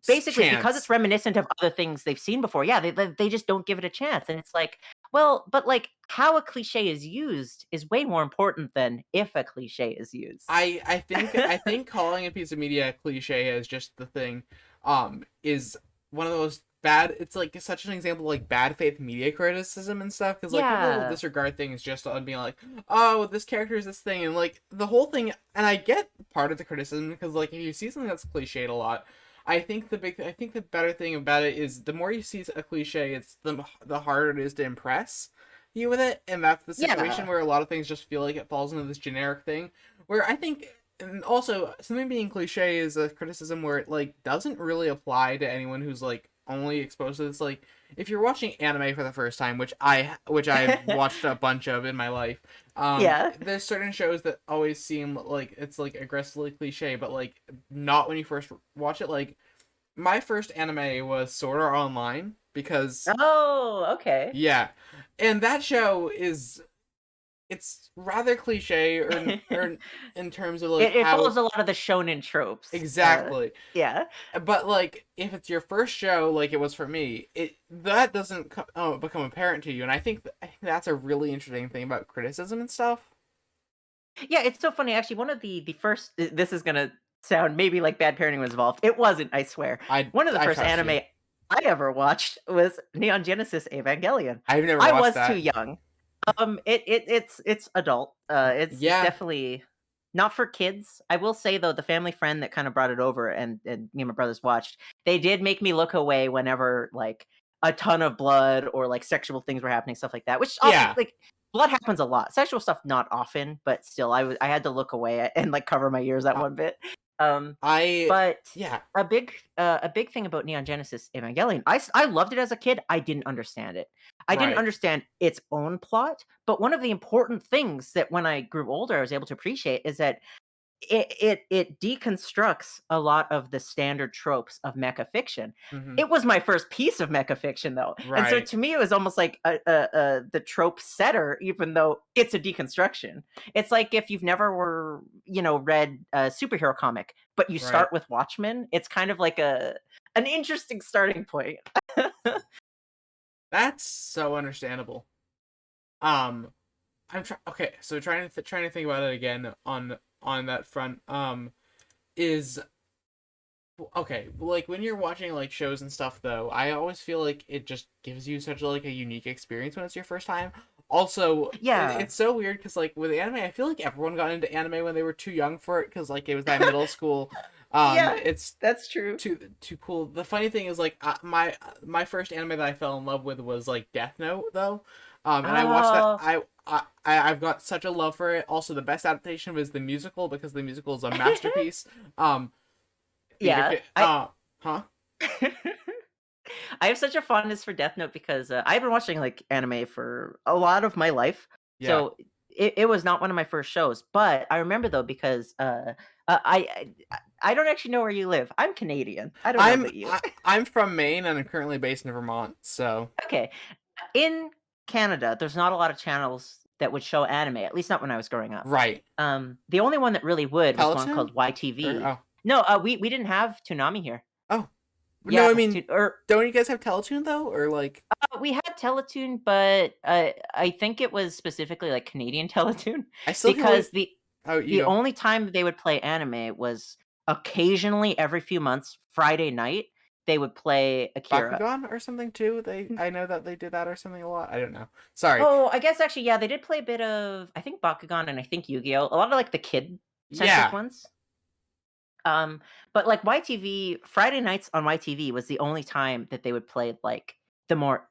S2: basically because it's
S1: Chance.
S2: reminiscent of other things they've seen before. Yeah, they just don't give it a chance, and it's like, well, but like how a cliche is used is way more important than if a cliche is used.
S1: I think calling a piece of media a cliche is just the thing. Is one of those bad. It's like such an example of, like, bad faith media criticism and stuff, because like people will
S2: Yeah.
S1: disregard things just on being like, oh, this character is this thing, and like the whole thing. And I get part of the criticism because like if you see something that's cliched a lot. I think the better thing about it is the more you see a cliche, it's the harder it is to impress you with it, and that's the situation
S2: Yeah.
S1: where a lot of things just feel like it falls into this generic thing. Where I think, and also something being cliche is a criticism where it like doesn't really apply to anyone who's like only exposed to this. Like if you're watching anime for the first time, which I've watched a bunch of in my life,
S2: Yeah.
S1: there's certain shows that always seem like it's like aggressively cliche, but like not when you first watch it. Like my first anime was Sword Art Online because
S2: Oh, okay.
S1: yeah, and that show is, it's rather cliche, or in terms of like
S2: It
S1: how
S2: follows a lot of the shonen tropes.
S1: exactly.
S2: Yeah.
S1: But like if it's your first show, like it was for me, it that doesn't become apparent to you, and I think that's a really interesting thing about criticism and stuff.
S2: Yeah, it's so funny. Actually, one of the first this is gonna sound maybe like bad parenting was involved. It wasn't, I swear. One of the
S1: I
S2: first
S1: trust you.
S2: anime I ever watched was Neon Genesis Evangelion.
S1: I've never
S2: I
S1: watched
S2: was too
S1: that.
S2: young. It's adult. It's
S1: Yeah,
S2: definitely not for kids. I will say though, the family friend that kind of brought it over and me and my brothers watched, they did make me look away whenever like a ton of blood or like sexual things were happening, stuff like that. Which often
S1: yeah.
S2: like blood happens a lot. Sexual stuff not often, but still I had to look away and like cover my ears that
S1: I,
S2: one bit. Um
S1: I
S2: but
S1: yeah.
S2: a big thing about Neon Genesis Evangelion, I loved it as a kid. I didn't understand it. I didn't
S1: Right.
S2: understand its own plot, but one of the important things that when I grew older I was able to appreciate is that it deconstructs a lot of the standard tropes of mecha fiction.
S1: Hmm.
S2: It was my first piece of mecha fiction though, and so
S1: Right.
S2: to me it was almost like the trope setter, even though it's a deconstruction. It's like if you've never were read a superhero comic, but you
S1: Right.
S2: start with Watchmen. It's kind of like an interesting starting point.
S1: That's so understandable. Um, okay, so trying to think about it again on that front. Is okay. Like when you're watching like shows and stuff, though, I always feel like it just gives you such like a unique experience when it's your first time. Also,
S2: Yeah,
S1: it's so weird because like with anime, I feel like everyone got into anime when they were too young for it because like it was that middle school.
S2: yeah,
S1: It's
S2: that's true.
S1: too cool. The funny thing is like my first anime that I fell in love with was like Death Note though, and I watched that.
S2: Oh,
S1: I've got such a love for it. Also, the best adaptation was the musical because the musical is a masterpiece. Um,
S2: yeah.
S1: huh?
S2: I have such a fondness for Death Note because I've been watching like anime for a lot of my life,
S1: Yeah.
S2: so it was not one of my first shows. But I remember though because I don't actually know where you live. I'm Canadian. I don't know about you.
S1: I'm from Maine and I'm currently based in Vermont. So
S2: Okay, in Canada, there's not a lot of channels that would show anime. At least not when I was growing up.
S1: right.
S2: The only one that really would was one
S1: Teletoon
S2: called
S1: or
S2: YTV.
S1: oh
S2: No, we didn't have Toonami here.
S1: oh no,
S2: Yeah,
S1: I mean,
S2: or
S1: don't you guys have Teletoon though, or like
S2: We had Teletoon, but, I think it was specifically, like, Canadian Teletoon
S1: I still can't believe.
S2: because the
S1: Oh, you
S2: the
S1: go.
S2: only time they would play anime was occasionally every few months, Friday night, they would play Akira.
S1: Bakugan or something too. I know that they did that or something a lot. I don't know. Sorry.
S2: Oh, I guess actually, yeah, they did play a bit of, I think, Bakugan and I think Yu-Gi-Oh! A lot of like the kid-centric
S1: Yeah.
S2: ones. But like YTV, Friday nights on YTV was the only time that they would play like the more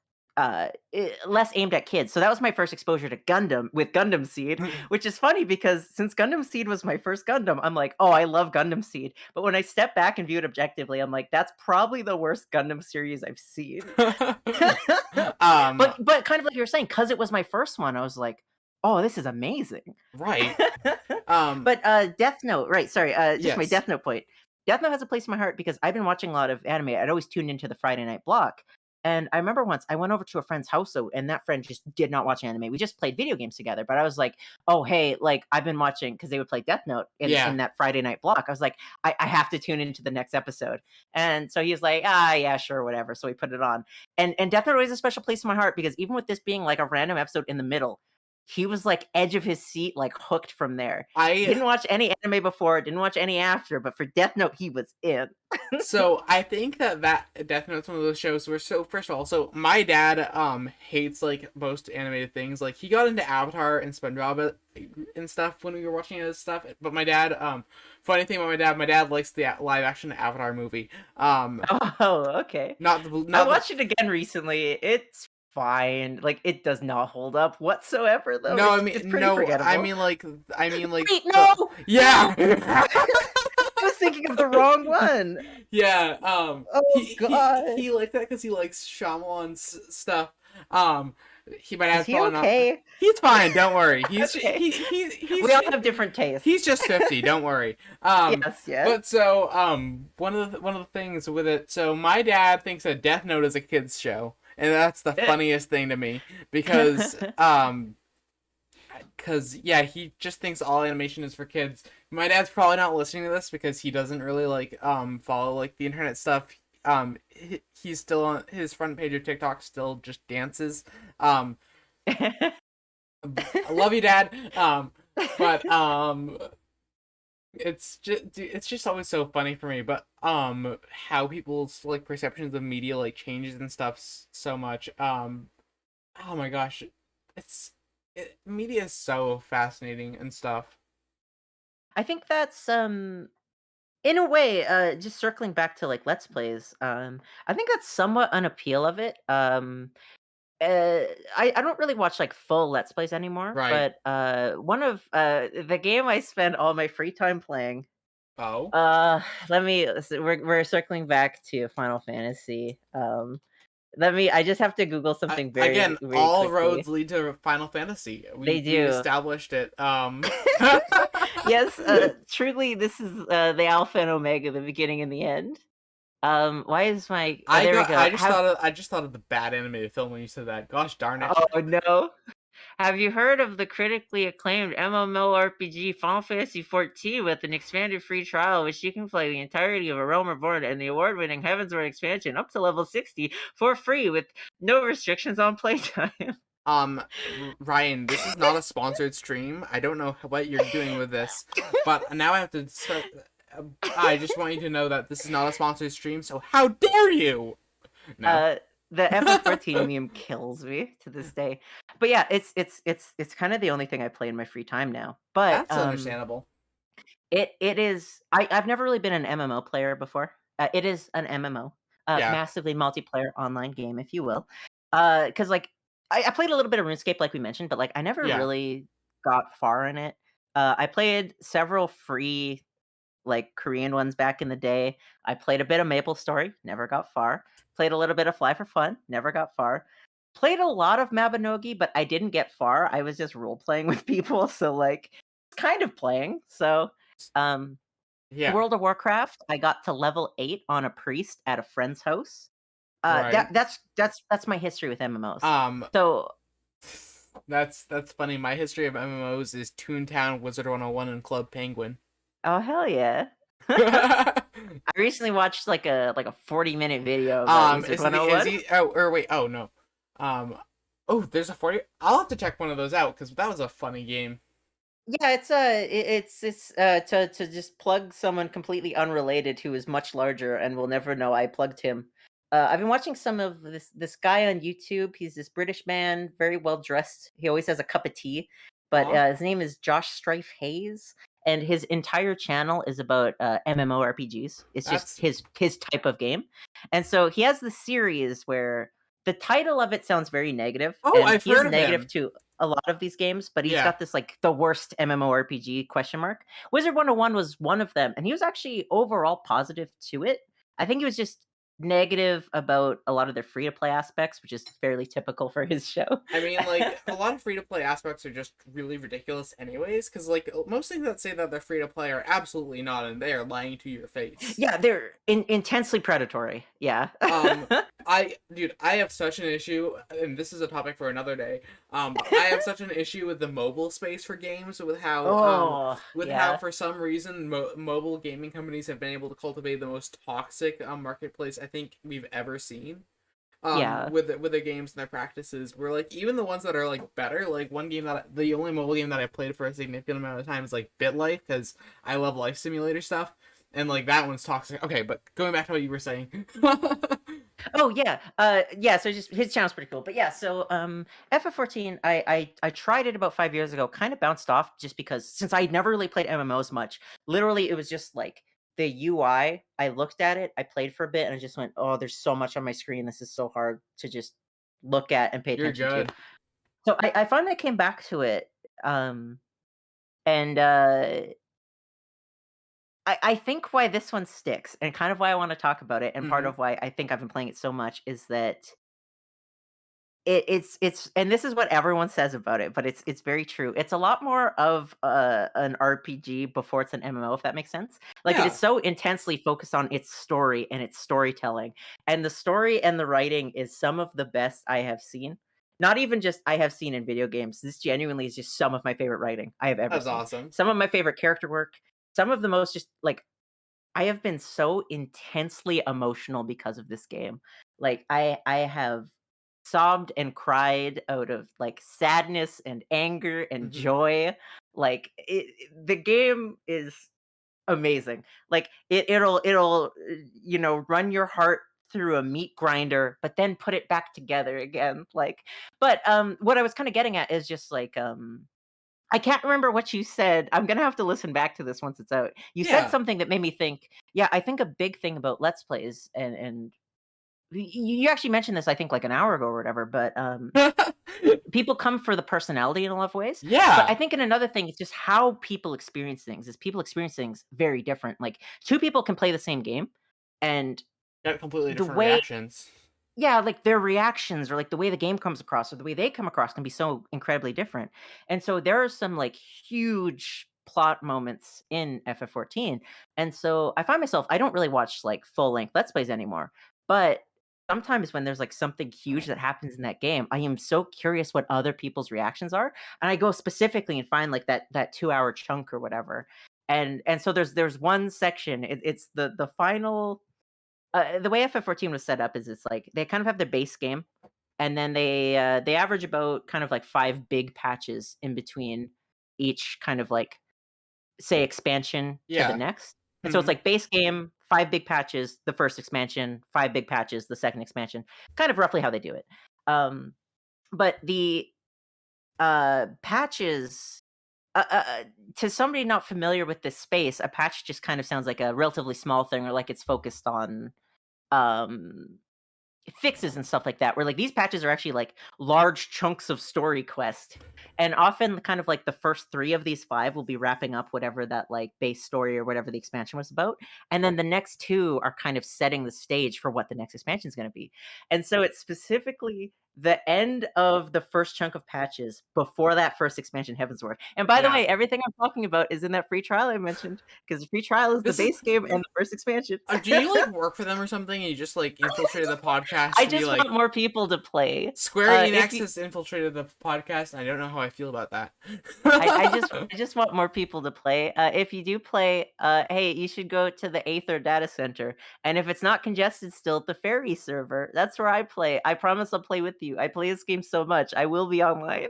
S2: less aimed at kids. So that was my first exposure to Gundam with Gundam Seed, which is funny because since Gundam Seed was my first Gundam, I'm like, oh, I love Gundam Seed. But when I step back and view it objectively, I'm like, that's probably the worst Gundam series I've seen. But kind of like you were saying, because it was my first one, I was like, oh, this is amazing.
S1: Right.
S2: But Death Note, right? Sorry, just my
S1: Yes.
S2: Death Note point. Death Note has a place in my heart because I've been watching a lot of anime. I'd always tuned into the Friday night block. And I remember once I went over to a friend's house, and that friend just did not watch anime. We just played video games together. But I was like, oh, hey, like I've been watching, because they would play Death Note in that Friday night block. I was like, I have to tune into the next episode. And so he was like, yeah, sure, whatever. So we put it on. And Death Note always has a special place in my heart because even with this being like a random episode in the middle, he was like edge of his seat, like hooked from there. He didn't watch any anime before, didn't watch any after, but for Death Note, he was in.
S1: So I think that Death Note's one of those shows where, so first of all, so my dad hates like most animated things. Like he got into Avatar and SpongeBob and stuff when we were watching his stuff. But my dad, funny thing about my dad likes the live action Avatar movie.
S2: Oh, okay. I watched it again recently. It's fine. Like it does not hold up whatsoever, though.
S1: No,
S2: it's pretty forgettable.
S1: I mean like
S2: Wait, no!
S1: Yeah.
S2: I was thinking of the wrong one.
S1: Yeah.
S2: Oh God.
S1: He liked that because he likes Shyamalan's stuff. My dad's
S2: Is he okay?
S1: He's fine. Don't worry. He's
S2: Okay.
S1: he's
S2: We all have different tastes.
S1: He's just 50. Don't worry.
S2: Yes.
S1: But so one of the things with it. So my dad thinks that Death Note is a kids show, and that's the funniest thing to me because yeah, he just thinks all animation is for kids. My dad's probably not listening to this because he doesn't really like follow like the internet stuff. He's still on his front page of TikTok, still just dances. I love you, Dad. But it's just always so funny for me. But how people's like perceptions of media like changes and stuff so much. Oh my gosh, media is so fascinating and stuff.
S2: I think that's in a way, just circling back to like Let's Plays, I think that's somewhat an appeal of it. I don't really watch like full Let's Plays anymore,
S1: Right.
S2: but one of the game I spend all my free time playing.
S1: Oh.
S2: We're circling back to Final Fantasy. I just have to Google something very
S1: all
S2: quickly.
S1: roads lead to Final Fantasy.
S2: They do.
S1: We established it.
S2: Yes, truly, this is the alpha and omega, the beginning and the end. Why is my? Oh, there we go.
S1: I just thought of the bad animated film when you said that. Gosh darn it!
S2: Oh no! Have you heard of the critically acclaimed MMORPG Final Fantasy XIV with an expanded free trial, which you can play the entirety of A Realm Reborn and the award-winning Heavensward expansion up to level 60 for free with no restrictions on playtime?
S1: Ryan, this is not a sponsored stream. I don't know what you're doing with this, but now I have to start. I just want you to know that this is not a sponsored stream, so how dare you? No.
S2: The FF14 meme kills me to this day. But yeah, it's kind of the only thing I play in my free time now. But
S1: that's understandable.
S2: It is. I've never really been an MMO player before. It is an MMO, massively multiplayer online game, if you will. Because like I played a little bit of RuneScape, like we mentioned, but like I never really got far in it. I played several free like Korean ones back in the day. I played a bit of MapleStory, never got far. Played a little bit of Fly for Fun, never got far. Played a lot of Mabinogi, but I didn't get far. I was just role playing with people, so like kind of playing. So World of Warcraft, I got to level 8 on a priest at a friend's house.
S1: Right.
S2: That's my history with MMOs. So
S1: that's funny. My history of MMOs is Toontown, Wizard 101, and Club Penguin.
S2: Oh hell yeah. I recently watched like a 40-minute video about Wizard 101.
S1: Oh, there's a 40. I'll have to check one of those out because that was a funny game.
S2: Yeah, to just plug someone completely unrelated who is much larger and will never know I plugged him. I've been watching some of this guy on YouTube. He's this British man, very well dressed. He always has a cup of tea, but
S1: Uh-huh.
S2: his name is Josh Strife Hayes, and his entire channel is about MMORPGs. It's just
S1: That's
S2: his type of game, and so he has this series where the title of it sounds very negative,
S1: Oh,
S2: and
S1: I've
S2: he is
S1: heard of
S2: negative
S1: him.
S2: to a lot of these games, but he's
S1: Yeah.
S2: got this like the worst MMORPG question mark. Wizard 101 was one of them, and he was actually overall positive to it. I think he was just negative about a lot of their free to play aspects, which is fairly typical for his show.
S1: I mean, like, a lot of free to play aspects are just really ridiculous, anyways, because, like, most things that say that they're free to play are absolutely not, and they are lying to your face.
S2: Yeah, they're intensely predatory. Yeah.
S1: Um, dude, I have such an issue, and this is a topic for another day. But I have such an issue with the mobile space for games,
S2: Oh,
S1: with how
S2: yeah.
S1: for some reason mobile gaming companies have been able to cultivate the most toxic marketplace I think we've ever seen.
S2: Yeah.
S1: With their games and their practices, where like even the ones that are like better, like one game the only mobile game that I played for a significant amount of time is like BitLife because I love life simulator stuff, and like that one's toxic. Okay, but going back to what you were saying.
S2: Oh yeah, yeah. So just his channel's pretty cool, but yeah. So FF14, I tried it about 5 years ago. Kind of bounced off just because since I never really played MMOs much. Literally, it was just like the UI. I looked at it, I played for a bit, and I just went, "Oh, there's so much on my screen. This is so hard to just look at and pay
S1: You're
S2: attention to."
S1: good.
S2: So I finally came back to it, um, and I think why this one sticks, and kind of why I want to talk about it, and part
S1: Mm-hmm.
S2: of why I think I've been playing it so much is that it's and this is what everyone says about it, but it's very true. It's a lot more of, an RPG before it's an MMO, if that makes sense. Like, it is
S1: Yeah,
S2: so intensely focused on its story and its storytelling, and the story and the writing is some of the best I have seen. Not even just I have seen in video games. This genuinely is just some of my favorite writing I have ever
S1: that's
S2: seen.
S1: awesome.
S2: Some of my favorite character work, some of the most just, like, I have been so intensely emotional because of this game. Like I have sobbed and cried out of like sadness and anger and
S1: Mm-hmm.
S2: joy. Like the game is amazing. Like it'll run your heart through a meat grinder, but then put it back together again. Like, but what I was kind of getting at is just like I can't remember what you said. I'm gonna have to listen back to this once it's out. You said
S1: Yeah.
S2: something that made me think. Yeah, I think a big thing about Let's Plays, and you actually mentioned this, I think, like an hour ago or whatever. But people come for the personality in a lot of ways. But
S1: Yeah.
S2: I think in another thing, it's just how people experience things. Is people experience things very different. Like two people can play the same game, and
S1: Got completely
S2: the
S1: different
S2: way
S1: reactions.
S2: yeah, like their reactions or like the way the game comes across or the way they come across can be so incredibly different. And so there are some like huge plot moments in FF14. And so I find myself I don't really watch like full length let's plays anymore. But sometimes when there's like something huge that happens in that game, I am so curious what other people's reactions are. And I go specifically and find like that 2 hour chunk or whatever. And so there's one section, it's the final the way FF14 was set up is it's like they kind of have their base game, and then they average about kind of like 5 big patches in between each kind of like, say, expansion to the
S1: Yeah.
S2: next. And so it's
S1: Mm-hmm.
S2: like base game, 5 big patches, the first expansion, 5 big patches, the second expansion, kind of roughly how they do it. Um, but the, patches, to somebody not familiar with this space, a patch just kind of sounds like a relatively small thing or like it's focused on, um fixes and stuff like that where like these patches are actually like large chunks of story quest, and often kind of like the first 3 of these 5 will be wrapping up whatever that like base story or whatever the expansion was about, and then the next 2 are kind of setting the stage for what the next expansion is going to be. And so it's specifically the end of the first chunk of patches before that first expansion, Heavensward. And by the
S1: Yeah.
S2: way, everything I'm talking about is in that free trial I mentioned, because the free trial is the
S1: This is
S2: base game and the first expansion.
S1: do you like work for them or something and you just like infiltrated the podcast
S2: I
S1: to be
S2: just want
S1: like
S2: more people to play.
S1: Square
S2: If
S1: Enix
S2: you
S1: has infiltrated the podcast and I don't know how I feel about that.
S2: I just want more people to play. If you do play, hey, you should go to the Aether data center. And if it's not congested still, the Fairy server. That's where I play. I promise I'll play with you. I play this game so much. I will be online.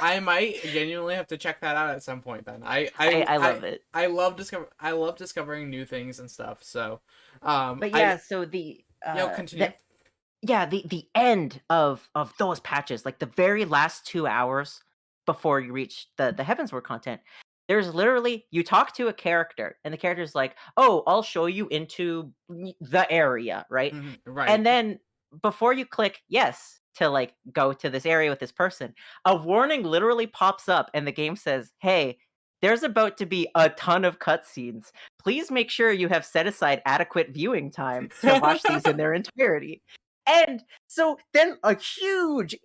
S1: I might genuinely have to check that out at some point. Then
S2: I love it.
S1: I love discovering new things and stuff. So,
S2: But
S1: I
S2: yeah, so
S1: continue.
S2: the end of those patches, like the very last 2 hours before you reach the Heavensward content, there's literally you talk to a character, and the character's like, "Oh, I'll show you into the area," right?
S1: Right.
S2: And then before you click yes to like go to this area with this person, a warning literally pops up, and the game says, "Hey, there's about to be a ton of cutscenes. Please make sure you have set aside adequate viewing time to watch these in their entirety." And so then a huge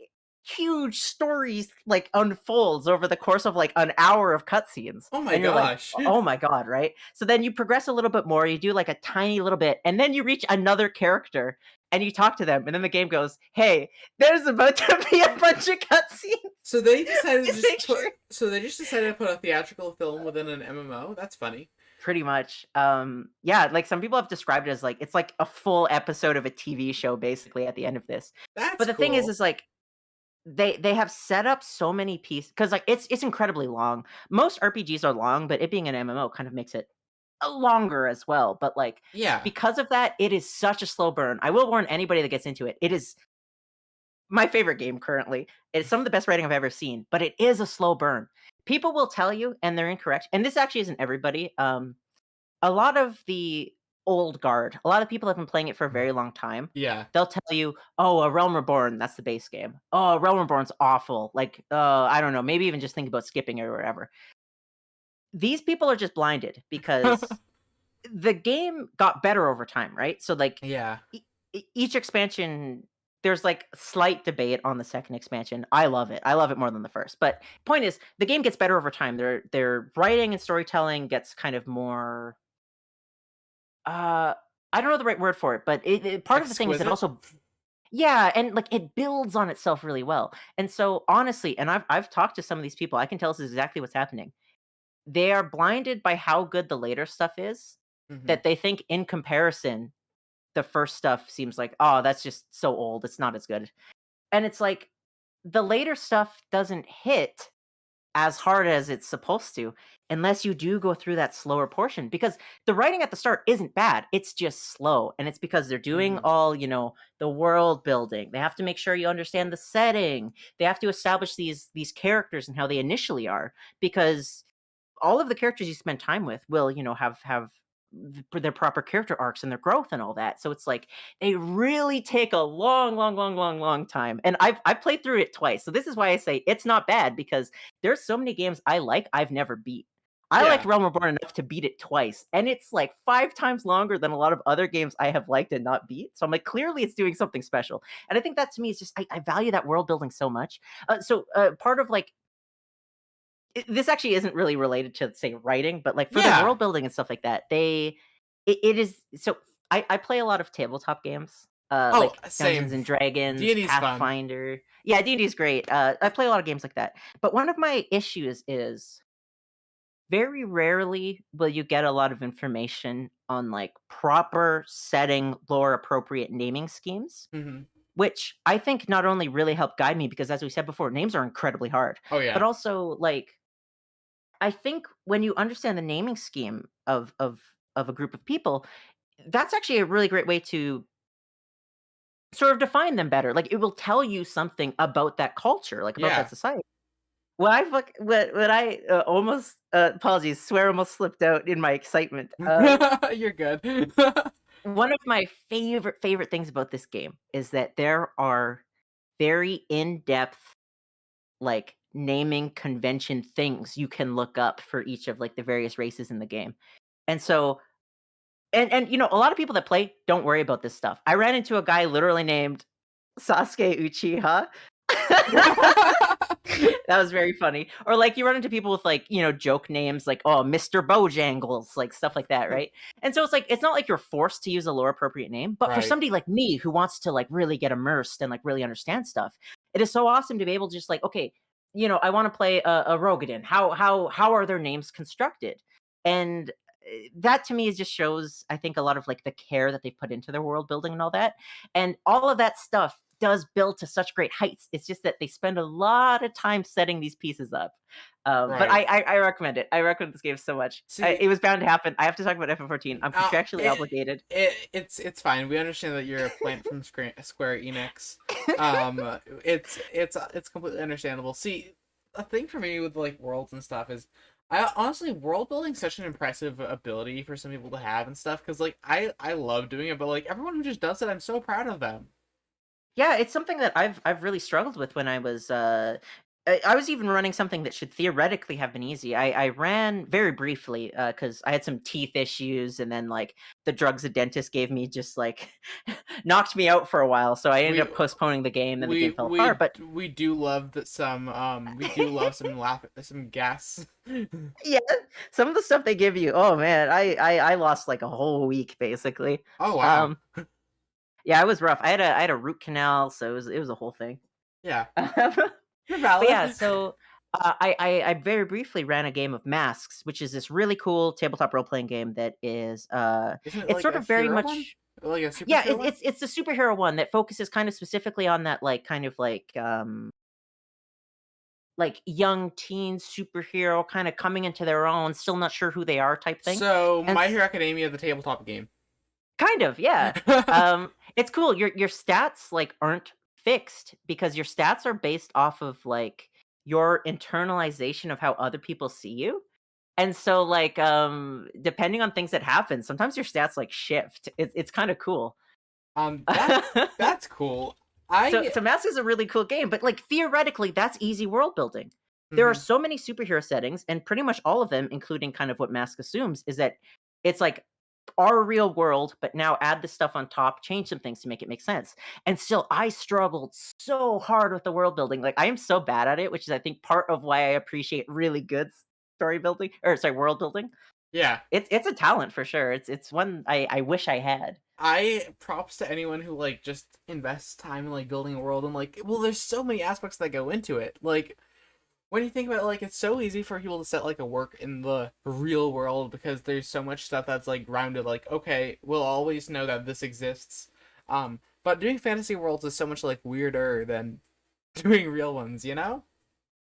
S2: story like unfolds over the course of like an hour of cutscenes.
S1: Oh my
S2: And you're like,
S1: gosh.
S2: oh my god, right? So then you progress a little bit more, you do like a tiny little bit, and then you reach another character and you talk to them, and then the game goes, "Hey, there's about to be a bunch of cutscenes."
S1: So they decided to
S2: Please make
S1: just put.
S2: sure.
S1: So they just decided to put a theatrical film within an MMO. That's funny.
S2: Pretty much. Yeah, like some people have described it as like it's like a full episode of a TV show basically at the end of this. But
S1: That's
S2: the thing
S1: cool.
S2: is like they have set up so many pieces because like it's incredibly long. Most RPGs are long, but it being an MMO kind of makes it longer as well. But like
S1: Yeah.
S2: because of that, it is such a slow burn. I will warn anybody that gets into it. It is my favorite game currently. It's some of the best writing I've ever seen, but it is a slow burn. People will tell you, and they're incorrect. And this actually isn't everybody. A lot of the old guard, a lot of people have been playing it for a very long time.
S1: Yeah.
S2: They'll tell you, "Oh, A Realm Reborn, that's the base game. Oh, A Realm Reborn's awful. Like, I don't know, maybe even just think about skipping it or whatever." These people are just blinded because the game got better over time, right? So, like,
S1: Yeah.
S2: each expansion, there's like slight debate on the second expansion. I love it. I love it more than the first. But point is, the game gets better over time. Their writing and storytelling gets kind of more uh, I don't know the right word for it, but part of the thing is it
S1: Exquisite.
S2: also yeah, and like it builds on itself really well. And so honestly, and I've talked to some of these people, I can tell this is exactly what's happening. They are blinded by how good the later stuff is
S1: Hmm.
S2: that they think in comparison the first stuff seems like, "Oh, that's just so old. It's not as good." And it's like the later stuff doesn't hit as hard as it's supposed to unless you do go through that slower portion because the writing at the start isn't bad, it's just slow, and it's because they're doing
S1: Hmm.
S2: all the world building. They have to make sure you understand the setting. They have to establish these characters and how they initially are, because all of the characters you spend time with will have their proper character arcs and their growth and all that. So it's like they really take a long time. And I've played through it twice. So this is why I say it's not bad, because there's so many games I've never beat. I liked
S1: Yeah.
S2: Realm Reborn enough to beat it twice, and it's like 5 times longer than a lot of other games I have liked and not beat. So I'm like, clearly it's doing something special. And I think that to me is just I value that world building so much. Part of like this actually isn't really related to say writing, but like for the
S1: Yeah.
S2: world building and stuff like that, it is so I play a lot of tabletop games,
S1: Oh,
S2: like Dungeons
S1: same.
S2: and Dragons,
S1: D&D's fun.
S2: Pathfinder. Yeah, D&D is great. I play a lot of games like that. But one of my issues is very rarely will you get a lot of information on like proper setting, lore appropriate naming schemes,
S1: Hmm.
S2: which I think not only really help guide me because as we said before, names are incredibly hard,
S1: Oh
S2: but
S1: yeah.
S2: also like I think when you understand the naming scheme of a group of people, that's actually a really great way to sort of define them better. Like it will tell you something about that culture, like about that
S1: Yeah.
S2: society. When I almost apologies, swear almost slipped out in my excitement.
S1: You're good.
S2: One of my favorite things about this game is that there are very in-depth like naming convention things you can look up for each of like the various races in the game. And so and a lot of people that play don't worry about this stuff. I ran into a guy literally named Sasuke Uchiha. That was very funny. Or like you run into people with like, joke names like, oh, Mr. Bojangles, like stuff like that, right? And so it's like it's not like you're forced to use a lore appropriate name, but for
S1: Right.
S2: somebody like me who wants to like really get immersed and like really understand stuff, it is so awesome to be able to just like, okay, I want to play a Rogadin. How are their names constructed? And that to me just shows, I think, a lot of like the care that they put into their world building and all that. And all of that stuff does build to such great heights. It's just that they spend a lot of time setting these pieces up. But
S1: Right.
S2: I recommend it. I recommend this game so much.
S1: See,
S2: It was bound to happen. I have to talk about FF14. I'm contractually obligated.
S1: it's fine. We understand that you're a plant from Square Enix. It's completely understandable. See, a thing for me with like worlds and stuff is, I honestly, world building is such an impressive ability for some people to have and stuff, because like I love doing it, but like everyone who just does it, I'm so proud of them.
S2: Yeah, it's something that I've really struggled with when I was I was even running something that should theoretically have been easy. I ran very briefly because I had some teeth issues, and then like the drugs a dentist gave me just like knocked me out for a while. So I ended
S1: We
S2: up postponing the game. Then the game
S1: we
S2: fell apart.
S1: we
S2: But
S1: we do love that we do love some gas.
S2: yeah, some of the stuff they give you, oh man, I lost like a whole week basically.
S1: Oh wow.
S2: Um, yeah, it was rough. I had a root canal, so it was a whole thing.
S1: Yeah. You're
S2: But yeah,
S1: valid.
S2: so I very briefly ran a game of Masks, which is this really cool tabletop role playing game that is
S1: Isn't it
S2: it's
S1: like
S2: sort
S1: a
S2: of very
S1: hero one?
S2: much
S1: Like a
S2: yeah,
S1: superhero one?
S2: it's the superhero one that focuses kind of specifically on that like young teen superhero kind of coming into their own, still not sure who they are type thing.
S1: So,
S2: And
S1: My Hero Academia, the tabletop game.
S2: kind of, yeah. It's cool. Your stats like aren't fixed because your stats are based off of like your internalization of how other people see you. And so like depending on things that happen, sometimes your stats like shift. It's kind of cool.
S1: That's cool.
S2: So Mask is a really cool game, but like theoretically that's easy world building. There are
S1: Mhm.
S2: so many superhero settings, and pretty much all of them, including kind of what Mask assumes, is that it's like our real world, but now add the stuff on top, change some things to make it make sense. And still, I struggled so hard with the world building. Like I am so bad at it, which is I think part of why I appreciate really good story building or sorry, world building.
S1: Yeah.
S2: It's a talent for sure. It's one I wish I had.
S1: I props to anyone who like just invests time in like building a world, and like, well, there's so many aspects that go into it. Like, when you think about it, like, it's so easy for people to set like a work in the real world because there's so much stuff that's like grounded, like, okay, we'll always know that this exists. But doing fantasy worlds is so much like weirder than doing real ones, you know?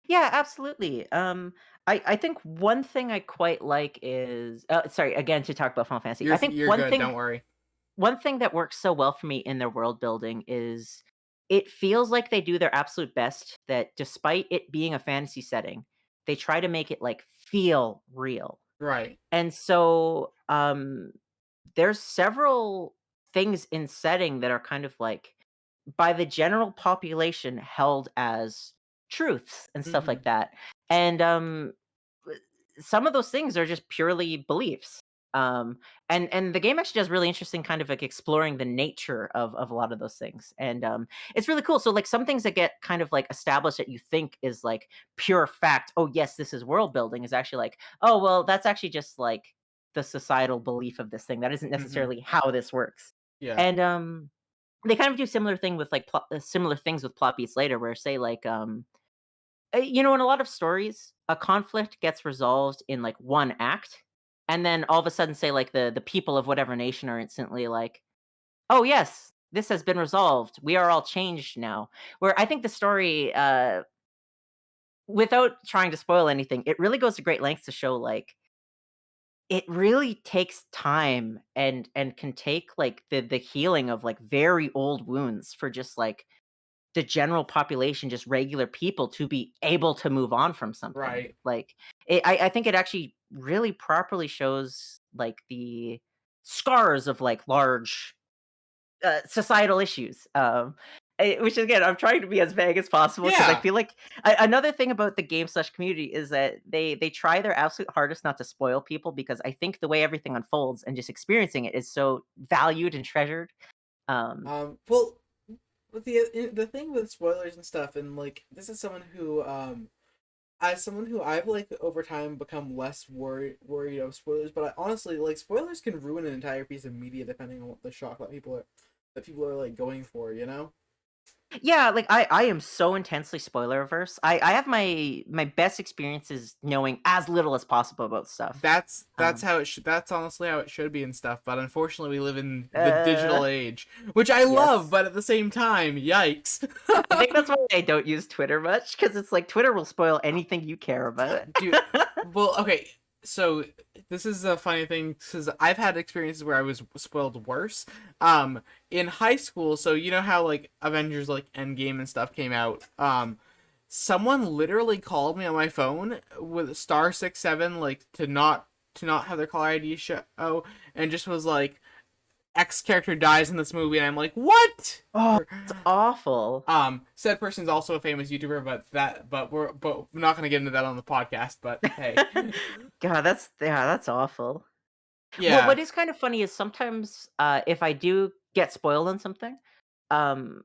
S2: Yeah, absolutely. I think one thing I quite like is sorry again to talk about Final Fantasy. I think
S1: You're good, don't worry.
S2: one thing that works so well for me in their world building is it feels like they do their absolute best that despite it being a fantasy setting, they try to make it like feel real.
S1: Right.
S2: And so there's several things in setting that are kind of like by the general population held as truths and stuff
S1: Hmm.
S2: like that. And some of those things are just purely beliefs. Um, and the game actually does really interesting kind of like exploring the nature of a lot of those things. And it's really cool. So like some things that get kind of like established that you think is like pure fact, oh yes, this is world building, is actually like, oh well, that's actually just like the societal belief of this thing. That isn't
S1: Hmm.
S2: necessarily how this works.
S1: Yeah.
S2: And they kind of do similar thing with like similar things with plot beats later, where say like in a lot of stories, a conflict gets resolved in like one act, and then all of a sudden, say like the people of whatever nation are instantly like, "Oh yes, this has been resolved. We are all changed now." Where I think the story, without trying to spoil anything, it really goes to great lengths to show like it really takes time and can take like the healing of like very old wounds for just like the general population, just regular people, to be able to move on from something.
S1: Right.
S2: Like, I think it actually really properly shows like the scars of like large societal issues. Which again, I'm trying to be as vague as possible because I
S1: Yeah.
S2: feel like another thing about the game slash community is that they try their absolute hardest not to spoil people because I think the way everything unfolds and just experiencing it is so valued and treasured. Um,
S1: Well, with the thing with spoilers and stuff, and like, this is someone who as someone who I've like over time become less worried of spoilers, but I honestly, like, spoilers can ruin an entire piece of media depending on what the shock that people are like going for, you know?
S2: Yeah, like I am so intensely spoiler averse. I have my best experiences knowing as little as possible about stuff.
S1: That's
S2: Um,
S1: how it should. That's honestly how it should be and stuff. But unfortunately, we live in the
S2: uh,
S1: digital age, which I love.
S2: yes.
S1: But at the same time, yikes,
S2: I think that's why I don't use Twitter much because it's like Twitter will spoil anything you care about.
S1: dude. Well, okay. So this is a funny thing because I've had experiences where I was spoiled worse. In high school, so you know how like Avengers like Endgame and stuff came out. Someone literally called me on my phone with *67 like to not have their caller ID show, and just was like X character dies in this movie, and I'm like, what?
S2: Oh, it's awful.
S1: Said person's also a famous YouTuber, but we're not gonna get into that on the podcast. But hey,
S2: God, that's awful. What
S1: yeah,
S2: is kind of funny is sometimes if I do get spoiled on something, um,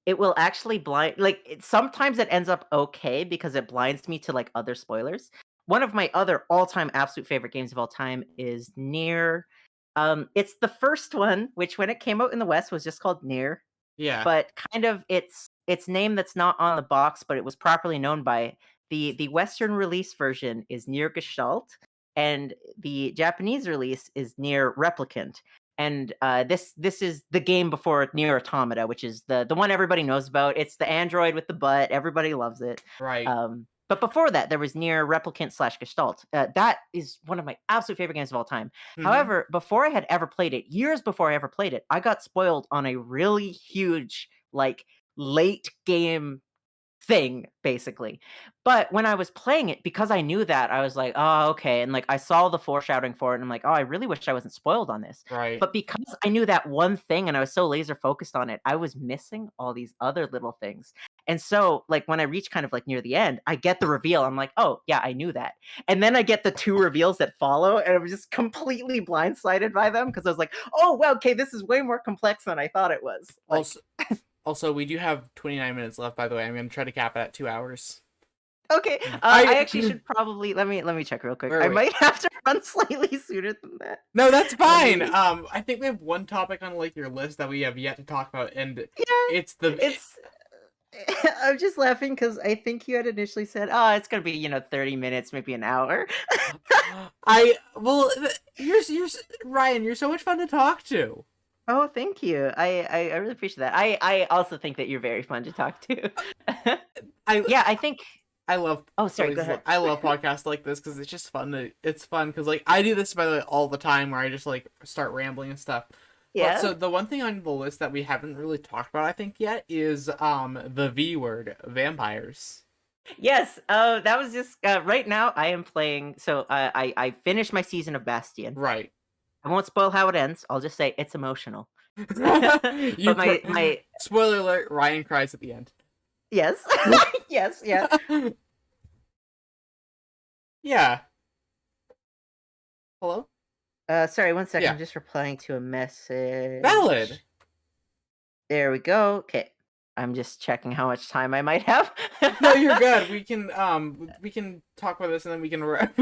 S2: it will actually sometimes it ends up okay because it blinds me to like other spoilers. One of my other all-time absolute favorite games of all time is Nier. It's the first one, which when it came out in the West was just called Nier,
S1: yeah,
S2: but kind of its name that's not on the box, but it was properly known by the Western release version is Nier Gestalt, and the Japanese release is Nier Replicant. And this is the game before Nier Automata, which is the one everybody knows about. It's the android with the butt. Everybody loves it.
S1: right.
S2: But before that, there was Nier Replicant slash Gestalt. That is one of my absolute favorite games of all time.
S1: Mm-hmm.
S2: However, before I had ever played it, years before I ever played it, I got spoiled on a really huge, like, late game thing, basically. But when I was playing it, because I knew that, I was like, "Oh, okay," and, like, I saw the foreshadowing for it, and I'm like, "Oh, I really wish I wasn't spoiled on this."
S1: Right.
S2: But because I knew that one thing and I was so laser focused on it, I was missing all these other little things. And so, like, when I reach kind of, like, near the end, I get the reveal, I'm like, "Oh, yeah, I knew that." And then I get the 2 reveals that follow, and I was just completely blindsided by them because I was like, "Oh, well, okay, this is way more complex than I thought it was." Like,
S1: Also, we do have 29 minutes left. By the way, I'm gonna try to cap it at 2 hours.
S2: okay, I
S1: I
S2: actually should probably let me check real quick.
S1: or
S2: I
S1: wait.
S2: might have to run slightly sooner than that.
S1: No, that's
S2: Let
S1: fine.
S2: me
S1: I think we have one topic on like your list that we have yet to talk about, and
S2: yeah,
S1: it's the
S2: it's I'm just laughing because I think you had initially said, "Oh, it's gonna be 30 minutes, maybe an hour."
S1: I well, you're Ryan. You're so much fun to talk to.
S2: Oh, thank you. I really appreciate that. I also think that you're very fun to talk to.
S1: I
S2: Yeah, I think.
S1: I love
S2: Oh, sorry. Go ahead.
S1: I love podcasts like this because it's just fun to it's fun because like I do this by the way all the time where I just like start rambling and stuff. But
S2: Yeah.
S1: so the one thing on the list that we haven't really talked about I think yet is the V word vampires.
S2: Yes. That was just right now. I am playing. So I finished my season of Bastion.
S1: Right.
S2: I won't spoil how it ends. I'll just say it's emotional. But my
S1: Spoiler alert, Ryan cries at the end.
S2: yes. Yes, yeah.
S1: Yeah. Hello?
S2: Sorry, one second.
S1: Yeah.
S2: I'm just replying to a message.
S1: Valid.
S2: There we go. Okay. I'm just checking how much time I might have.
S1: No, you're good. We can talk about this and then we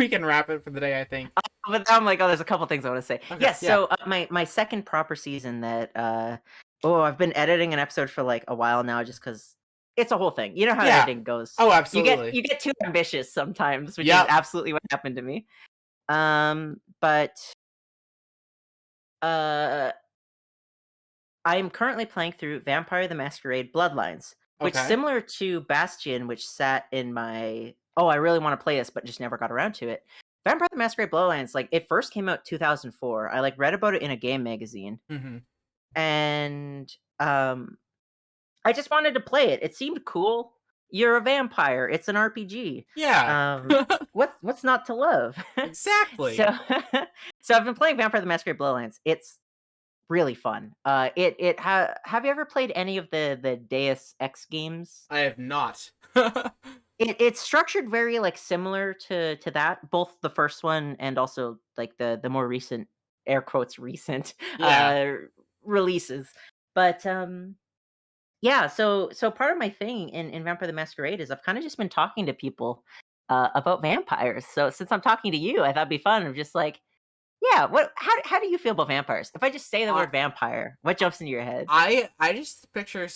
S1: can wrap it for the day, I think.
S2: But I'm like, oh, there's a couple things I want to say.
S1: Okay.
S2: Yes,
S1: Yeah.
S2: so my second proper season that I've been editing an episode for like a while now just because it's a whole thing. You know how
S1: Yeah.
S2: editing goes.
S1: Oh, absolutely.
S2: You get too ambitious sometimes, which is
S1: Yep.
S2: absolutely what happened to me. But uh I'm currently playing through Vampire the Masquerade Bloodlines, which
S1: Okay.
S2: similar to Bastion, which sat in my I really want to play this, but just never got around to it. Vampire the Masquerade Bloodlines, like it first came out 2004. I like read about it in a game magazine,
S1: Mm-hmm.
S2: and I just wanted to play it. It seemed cool. You're a vampire. It's an RPG.
S1: Yeah.
S2: What's not to love?
S1: Exactly.
S2: So so I've been playing Vampire the Masquerade Bloodlines. It's really fun. Have you ever played any of the Deus Ex games?
S1: I have not.
S2: It's structured very like similar to that, both the first one and also like the more recent air quotes recent
S1: Yeah.
S2: releases. But yeah, so part of my thing in Vampire the Masquerade is I've kind of just been talking to people about vampires. So since I'm talking to you, I thought it'd be fun of just like Yeah. What? How do you feel about vampires? If I just say the
S1: Uh,
S2: word vampire, what jumps into your head?
S1: I just picture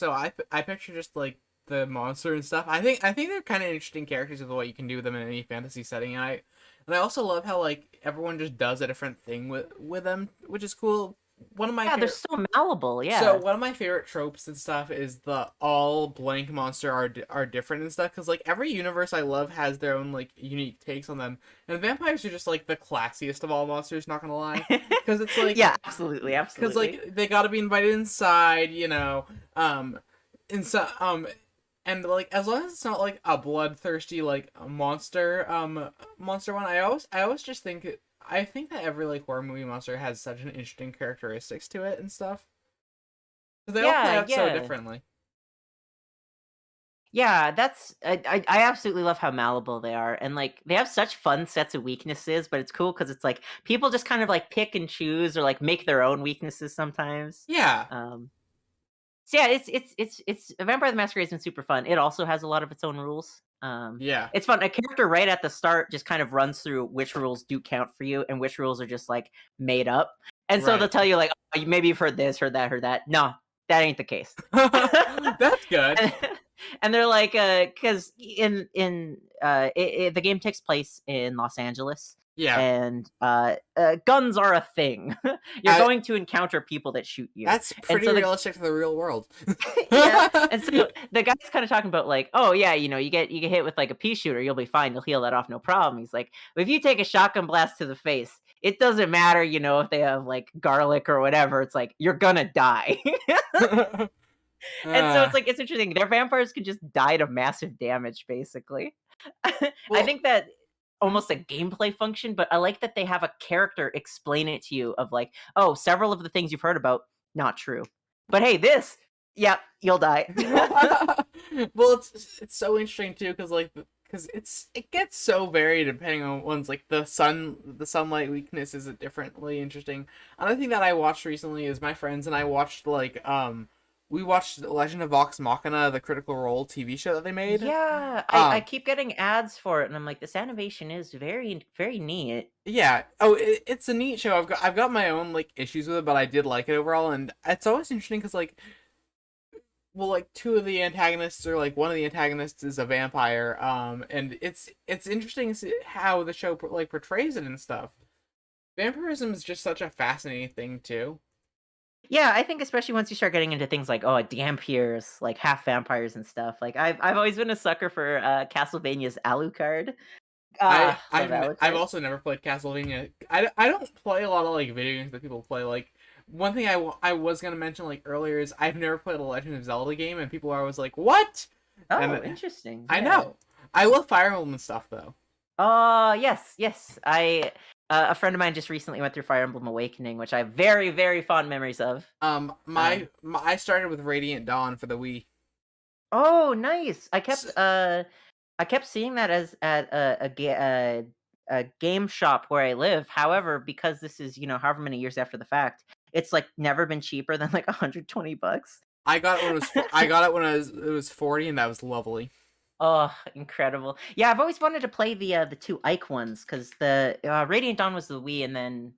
S1: I picture just like the monster and stuff. I think they're kind of interesting characters with what you can do with them in any fantasy setting. And I also love how like everyone just does a different thing with them, which is cool. One of my
S2: Yeah, they're
S1: favorite
S2: so malleable.
S1: So
S2: Yeah.
S1: one of my favorite tropes and stuff is the all blank monster are different and stuff, because like every universe I love has their own like unique takes on them, and vampires are just like the classiest of all monsters. Not gonna lie, because it's like
S2: Yeah, absolutely,
S1: because
S2: absolutely.
S1: like they got to be invited inside, um, inside and like as long as it's not like a bloodthirsty like a monster one. I always just I think that every like horror movie monster has such an interesting characteristics to it and stuff. Because they all play
S2: Yeah,
S1: out so
S2: yeah.
S1: differently.
S2: Yeah, that's I absolutely love how malleable they are, and like they have such fun sets of weaknesses. But it's cool because it's like people just kind of like pick and choose or like make their own weaknesses sometimes.
S1: Yeah,
S2: Um, so yeah, it's Vampire the Masquerade has been super fun. It also has a lot of its own rules.
S1: yeah,
S2: It's fun. A character right at the start just kind of runs through which rules do count for you and which rules are just like made up. And so they'll
S1: right.
S2: tell you like, oh, maybe you've heard that, heard that. No, that ain't the case.
S1: That's good.
S2: and, and they're like, because the game takes place in Los Angeles,
S1: Yeah,
S2: and guns are a thing. You're
S1: I,
S2: going to encounter people that shoot you,
S1: that's
S2: and
S1: pretty
S2: so the
S1: realistic to the real world.
S2: yeah, and so the guy's kind of talking about like, oh yeah, you get hit with like a pea shooter, you'll be fine, you'll heal that off, no problem. He's like, but if you take a shotgun blast to the face, it doesn't matter, if they have like garlic or whatever. It's like you're gonna die. And so
S1: uh,
S2: it's interesting. Their vampires can just die to massive damage, basically. I
S1: well,
S2: think that
S1: mhm.
S2: almost a gameplay function, but I like that they have a character explain it to you of like, oh, several of the things you've heard about, not true. But hey, this, yep, you'll die.
S1: Well, it's so interesting too, because it gets so varied depending on one's like the sunlight weakness is differently interesting. Another thing that I watched recently is my friends and I watched we watched Legend of Vox Machina, the Critical Role TV show that they made.
S2: Yeah, I
S1: Um,
S2: keep getting ads for it, and I'm like, this animation is very, very neat.
S1: yeah. Oh, it's a neat show. I've got my own like issues with it, but I did like it overall, and it's always interesting because like like two of the antagonists or like one of the antagonists is a vampire, and it's interesting to see how the show like portrays it and stuff. Vampirism is just such a fascinating thing too.
S2: Yeah, I think especially once you start getting into things like Dampiers, like half vampires and stuff. Like I've always been a sucker for Castlevania's Alucard. Love
S1: I've
S2: Alucard.
S1: also never played Castlevania. I don't play a lot of like video games that people play. Like one thing I was gonna mention like earlier is I've never played a Legend of Zelda game, and people are always like, "What?"
S2: Oh,
S1: And
S2: interesting.
S1: I
S2: Yeah.
S1: know I love Fire Emblem and stuff though.
S2: Yes, yes. I a friend of mine just recently went through Fire Emblem Awakening, which I have very, very fond memories of. Um,
S1: I started with Radiant Dawn for the Wii.
S2: oh, nice.
S1: S-
S2: I kept seeing that as at a game shop where I live. However, because this is, however many years after the fact, it's like never been cheaper than like $120.
S1: I got it when I got it when it was 40, and that was lovely.
S2: Oh, incredible. Yeah, I've always wanted to play the two Ike ones because the Radiant Dawn was the Wii, and then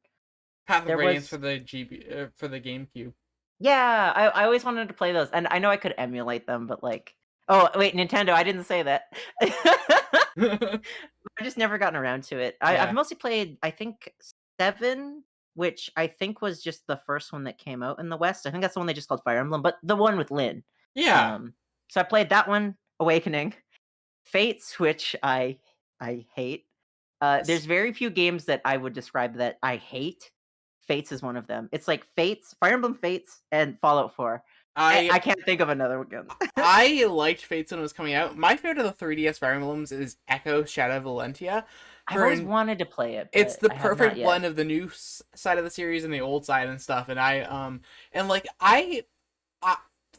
S1: Path of
S2: there
S1: Radiance
S2: was
S1: for the GameCube.
S2: yeah, I always wanted to play those, and I know I could emulate them, but like, oh wait, Nintendo, I didn't say that. I just never gotten around to it. I've
S1: Yeah.
S2: mostly played, I think, 7, which I think was just the first one that came out in the West. I think that's the one they just called Fire Emblem, but the one with Lynn.
S1: Yeah.
S2: Um, so I played that one, Awakening, Fates, which I hate. There's very few games that I would describe that I hate. Fates is one of them. It's like Fates, Fire Emblem Fates, and Fallout 4.
S1: I
S2: I can't think of another one.
S1: I liked Fates when it was coming out. My favorite of the 3DS Fire Emblems is Echo Shadow Valentia.
S2: I've always wanted to play it,
S1: It's
S2: but
S1: the
S2: I have not
S1: perfect
S2: yet.
S1: blend of the new side of the series and the old side and stuff. And like I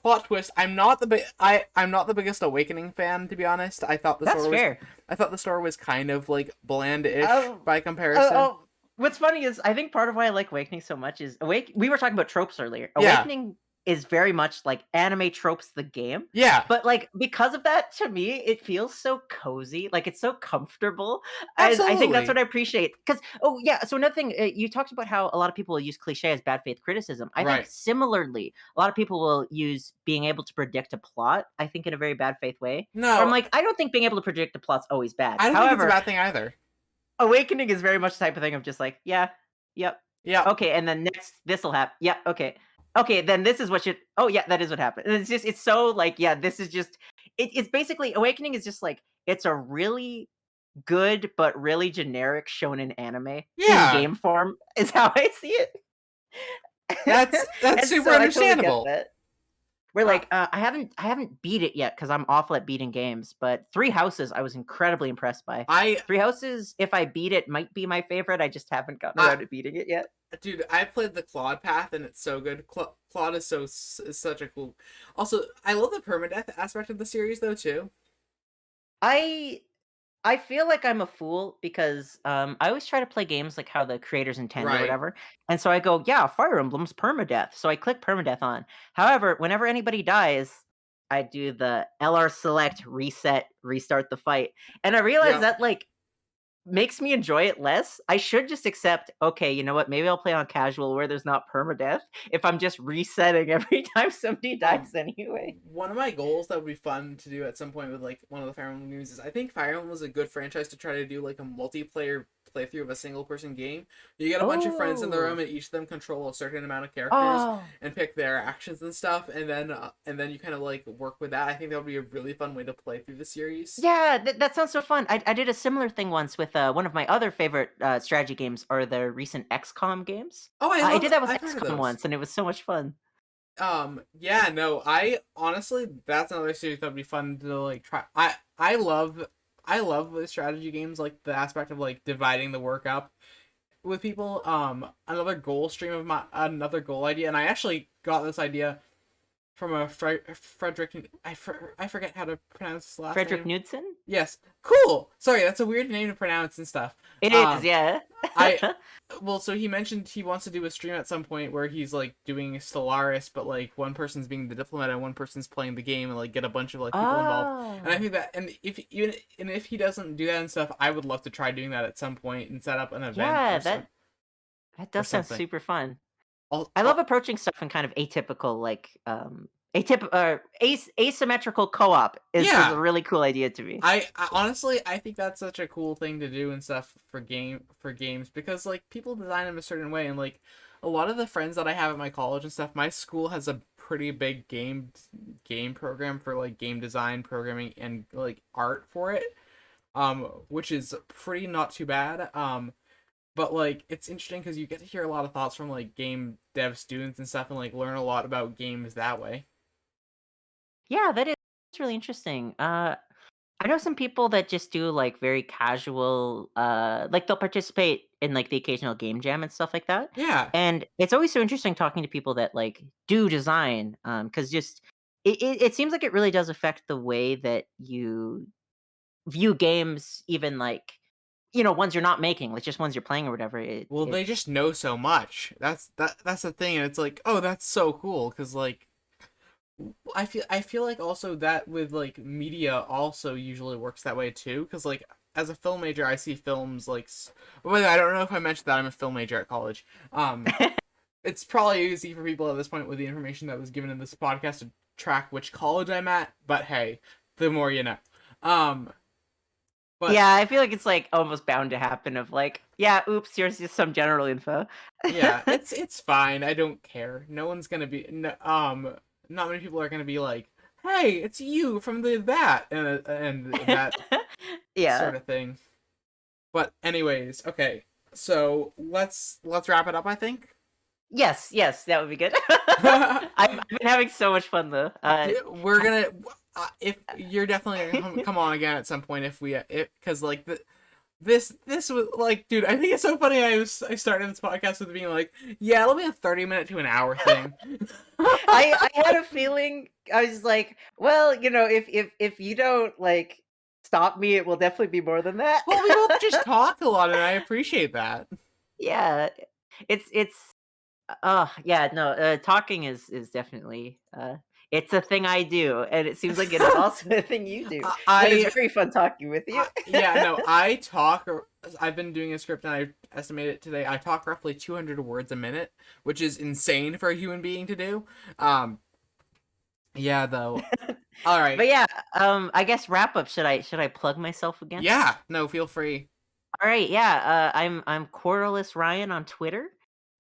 S1: plot twist. I'm not the biggest Awakening fan, to be honest.
S2: That's fair.
S1: I thought the story was kind of like bland-ish
S2: Oh,
S1: by
S2: oh,
S1: comparison.
S2: what's funny is I think part of why I like Awakening so much is we were talking about tropes earlier.
S1: Yeah.
S2: Awakening is very much like anime tropes the game.
S1: Yeah,
S2: But like because of that, to me, it feels so cozy. Like it's so comfortable. And I think that's what
S1: absolutely.
S2: I appreciate. Because oh yeah, so another thing, you talked about how a lot of people use cliche as bad faith criticism. I think
S1: Right.
S2: similarly, a lot of people will use being able to predict a plot, I think in a very bad faith way. Where I'm
S1: No,
S2: like, I don't think being able to predict a plot's always bad.
S1: I don't think it's a
S2: However,
S1: bad thing either.
S2: Awakening is very much the type of thing of just like, yeah, yep,
S1: Yeah.
S2: okay, and then next this'll happen. Yeah, okay. Okay, then this is what should oh yeah, that is what happened. And it's so like, yeah, this is just it's basically Awakening is just like it's a really good but really generic shonen anime in
S1: Yeah.
S2: game form is how I see it.
S1: That's
S2: And
S1: super
S2: so I totally get
S1: understandable.
S2: that. We're
S1: Uh,
S2: like, I haven't beat it yet because I'm awful at beating games, but Three Houses I was incredibly impressed by.
S1: I
S2: Three Houses, if I beat it, might be my favorite. I just haven't gotten
S1: I
S2: around to beating it yet.
S1: dude, I played the Claude path and it's so good. Claude is is such a cool. Also, I love the permadeath aspect of the series though too.
S2: I I feel like I'm a fool because I always try to play games like how the creators intend or
S1: Right.
S2: whatever. And so I go, yeah, Fire Emblem's permadeath. So I click permadeath on. However, whenever anybody dies, I do the LR select, reset, restart the fight. And I realize
S1: Yep.
S2: that like makes me enjoy it less. I should just accept, okay, you know what? Maybe I'll play on casual where there's not permadeath if I'm just resetting every time somebody dies anyway.
S1: One of my goals that would be fun to do at some point with like one of the Fire Emblem games is I think Fire Emblem was a good franchise to try to do like a multiplayer playthrough of a single person game. You get a bunch of friends in the room
S2: Oh.
S1: and each of them control a certain amount of characters
S2: Oh.
S1: and pick their actions and stuff, and then you kind of like work with that. I think that would be a really fun way to play through the series.
S2: Yeah, that sounds so fun. I did a similar thing once with one of my other favorite strategy games, or the recent XCOM games.
S1: Oh, I
S2: I
S1: love
S2: did that with
S1: I've heard of
S2: XCOM
S1: those.
S2: once, and it was so much fun.
S1: Yeah, no, I honestly that's another series that'd be fun to like try. I love the strategy games, like the aspect of like dividing the work up with people. Another goal idea, and I actually got this idea from a Frederick. I forget how to pronounce his last
S2: Frederick
S1: name.
S2: Knudsen?
S1: Yes, cool. Sorry, that's a weird name to pronounce and stuff.
S2: It is,
S1: Um,
S2: yeah.
S1: I well, so he mentioned he wants to do a stream at some point where he's like doing Stellaris, but like one person's being the diplomat and one person's playing the game, and like get a bunch of like people involved. And I
S2: Oh.
S1: think that, and if he doesn't do that and stuff, I would love to try doing that at some point and set up an event
S2: Yeah, that
S1: or
S2: does sound
S1: something.
S2: super fun.
S1: I'll,
S2: I love
S1: I'll,
S2: approaching stuff in kind of atypical, like asymmetrical co-op is a
S1: yeah,
S2: really cool idea to me.
S1: I honestly I think that's such a cool thing to do and stuff for games because like people design them a certain way and like a lot of the friends that I have at my college and stuff, my school has a pretty big game program for like game design, programming, and like art for it, which is pretty not too bad. But like it's interesting because you get to hear a lot of thoughts from like game dev students and stuff and like learn a lot about games that way.
S2: Yeah, that is really interesting. I know some people that just do like very casual, like they'll participate in like the occasional game jam and stuff like that.
S1: Yeah.
S2: And it's always so interesting talking to people that like do design, because just it seems like it really does affect the way that you view games, even like ones you're not making, like just ones you're playing or whatever.
S1: Well, they
S2: It's
S1: just know so much. That's the thing, and it's like, oh, that's so cool because like I feel like also that with like media also usually works that way too because like as a film major I see films like well, I don't know if I mentioned that I'm a film major at college. It's probably easy for people at this point with the information that was given in this podcast to track which college I'm at, but hey, the more you know. Um, but
S2: yeah, I feel like it's like almost bound to happen. Of like, yeah, oops, here's just some general info.
S1: yeah, it's fine. I don't care. No one's gonna be no, not many people are gonna be like, "Hey, it's you from the that," and that
S2: Yeah.
S1: sort of thing. But anyways, okay. So let's wrap it up, I think.
S2: Yes, that would be good. I've been having so much fun though.
S1: Yeah, we're gonna if you're definitely gonna come on again at some point if we because like this was like, dude, I think it's so funny. I started this podcast with being like, yeah, it'll be a 30-minute to an hour thing.
S2: I had a feeling. I was like, well, if you don't like stop me, it will definitely be more than that.
S1: Well, we both just talk a lot, and I appreciate that.
S2: Yeah, it's Yeah, no, talking is definitely it's a thing I do, and it seems like it is also a thing you do. But it's
S1: I,
S2: very fun talking with you.
S1: yeah, no, I talk. I've been doing a script, and I estimated it today. I talk roughly 200 words a minute, which is insane for a human being to do. Um, yeah, though. All
S2: But
S1: right.
S2: yeah, I guess wrap up. Should I plug myself again?
S1: Yeah, no, feel free.
S2: All right, yeah. I'm Quarterless Ryan on Twitter.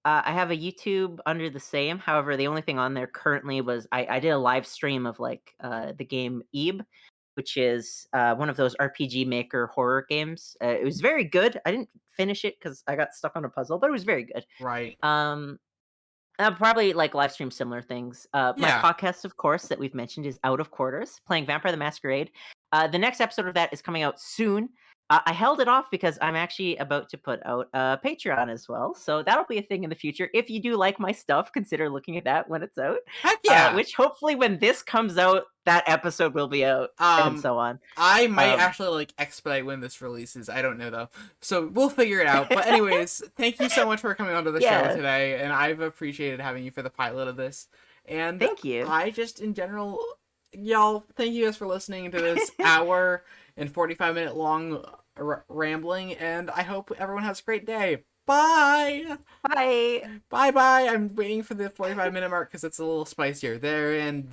S2: I have a YouTube under the same. However, the only thing on there currently was I did a live stream of like the game Ebe, which is one of those RPG Maker horror games. It was very good. I didn't finish it because I got stuck on a puzzle, but it was very good.
S1: Right.
S2: Um, I'll probably like live stream similar things. My
S1: Yeah.
S2: podcast, of course, that we've mentioned is Out of Quarters, playing Vampire the Masquerade. The next episode of that is coming out soon. I held it off because I'm actually about to put out a Patreon as well. So that'll be a thing in the future. If you do like my stuff, consider looking at that when it's out.
S1: Heck yeah.
S2: Which hopefully when this comes out, that episode will be out and
S1: Um,
S2: so on.
S1: I might
S2: Um,
S1: actually like expedite when this releases. I don't know though. So we'll figure it out. But anyways, thank you so much for coming onto the show
S2: yeah,
S1: today, and I've appreciated having you for the pilot of this. And
S2: thank you.
S1: I just in general, y'all, thank you guys for listening to this hour and 45-minute long rambling, and I hope everyone has a great day. Bye.
S2: Bye.
S1: Bye bye. I'm waiting for the 45-minute mark because it's a little spicier there, and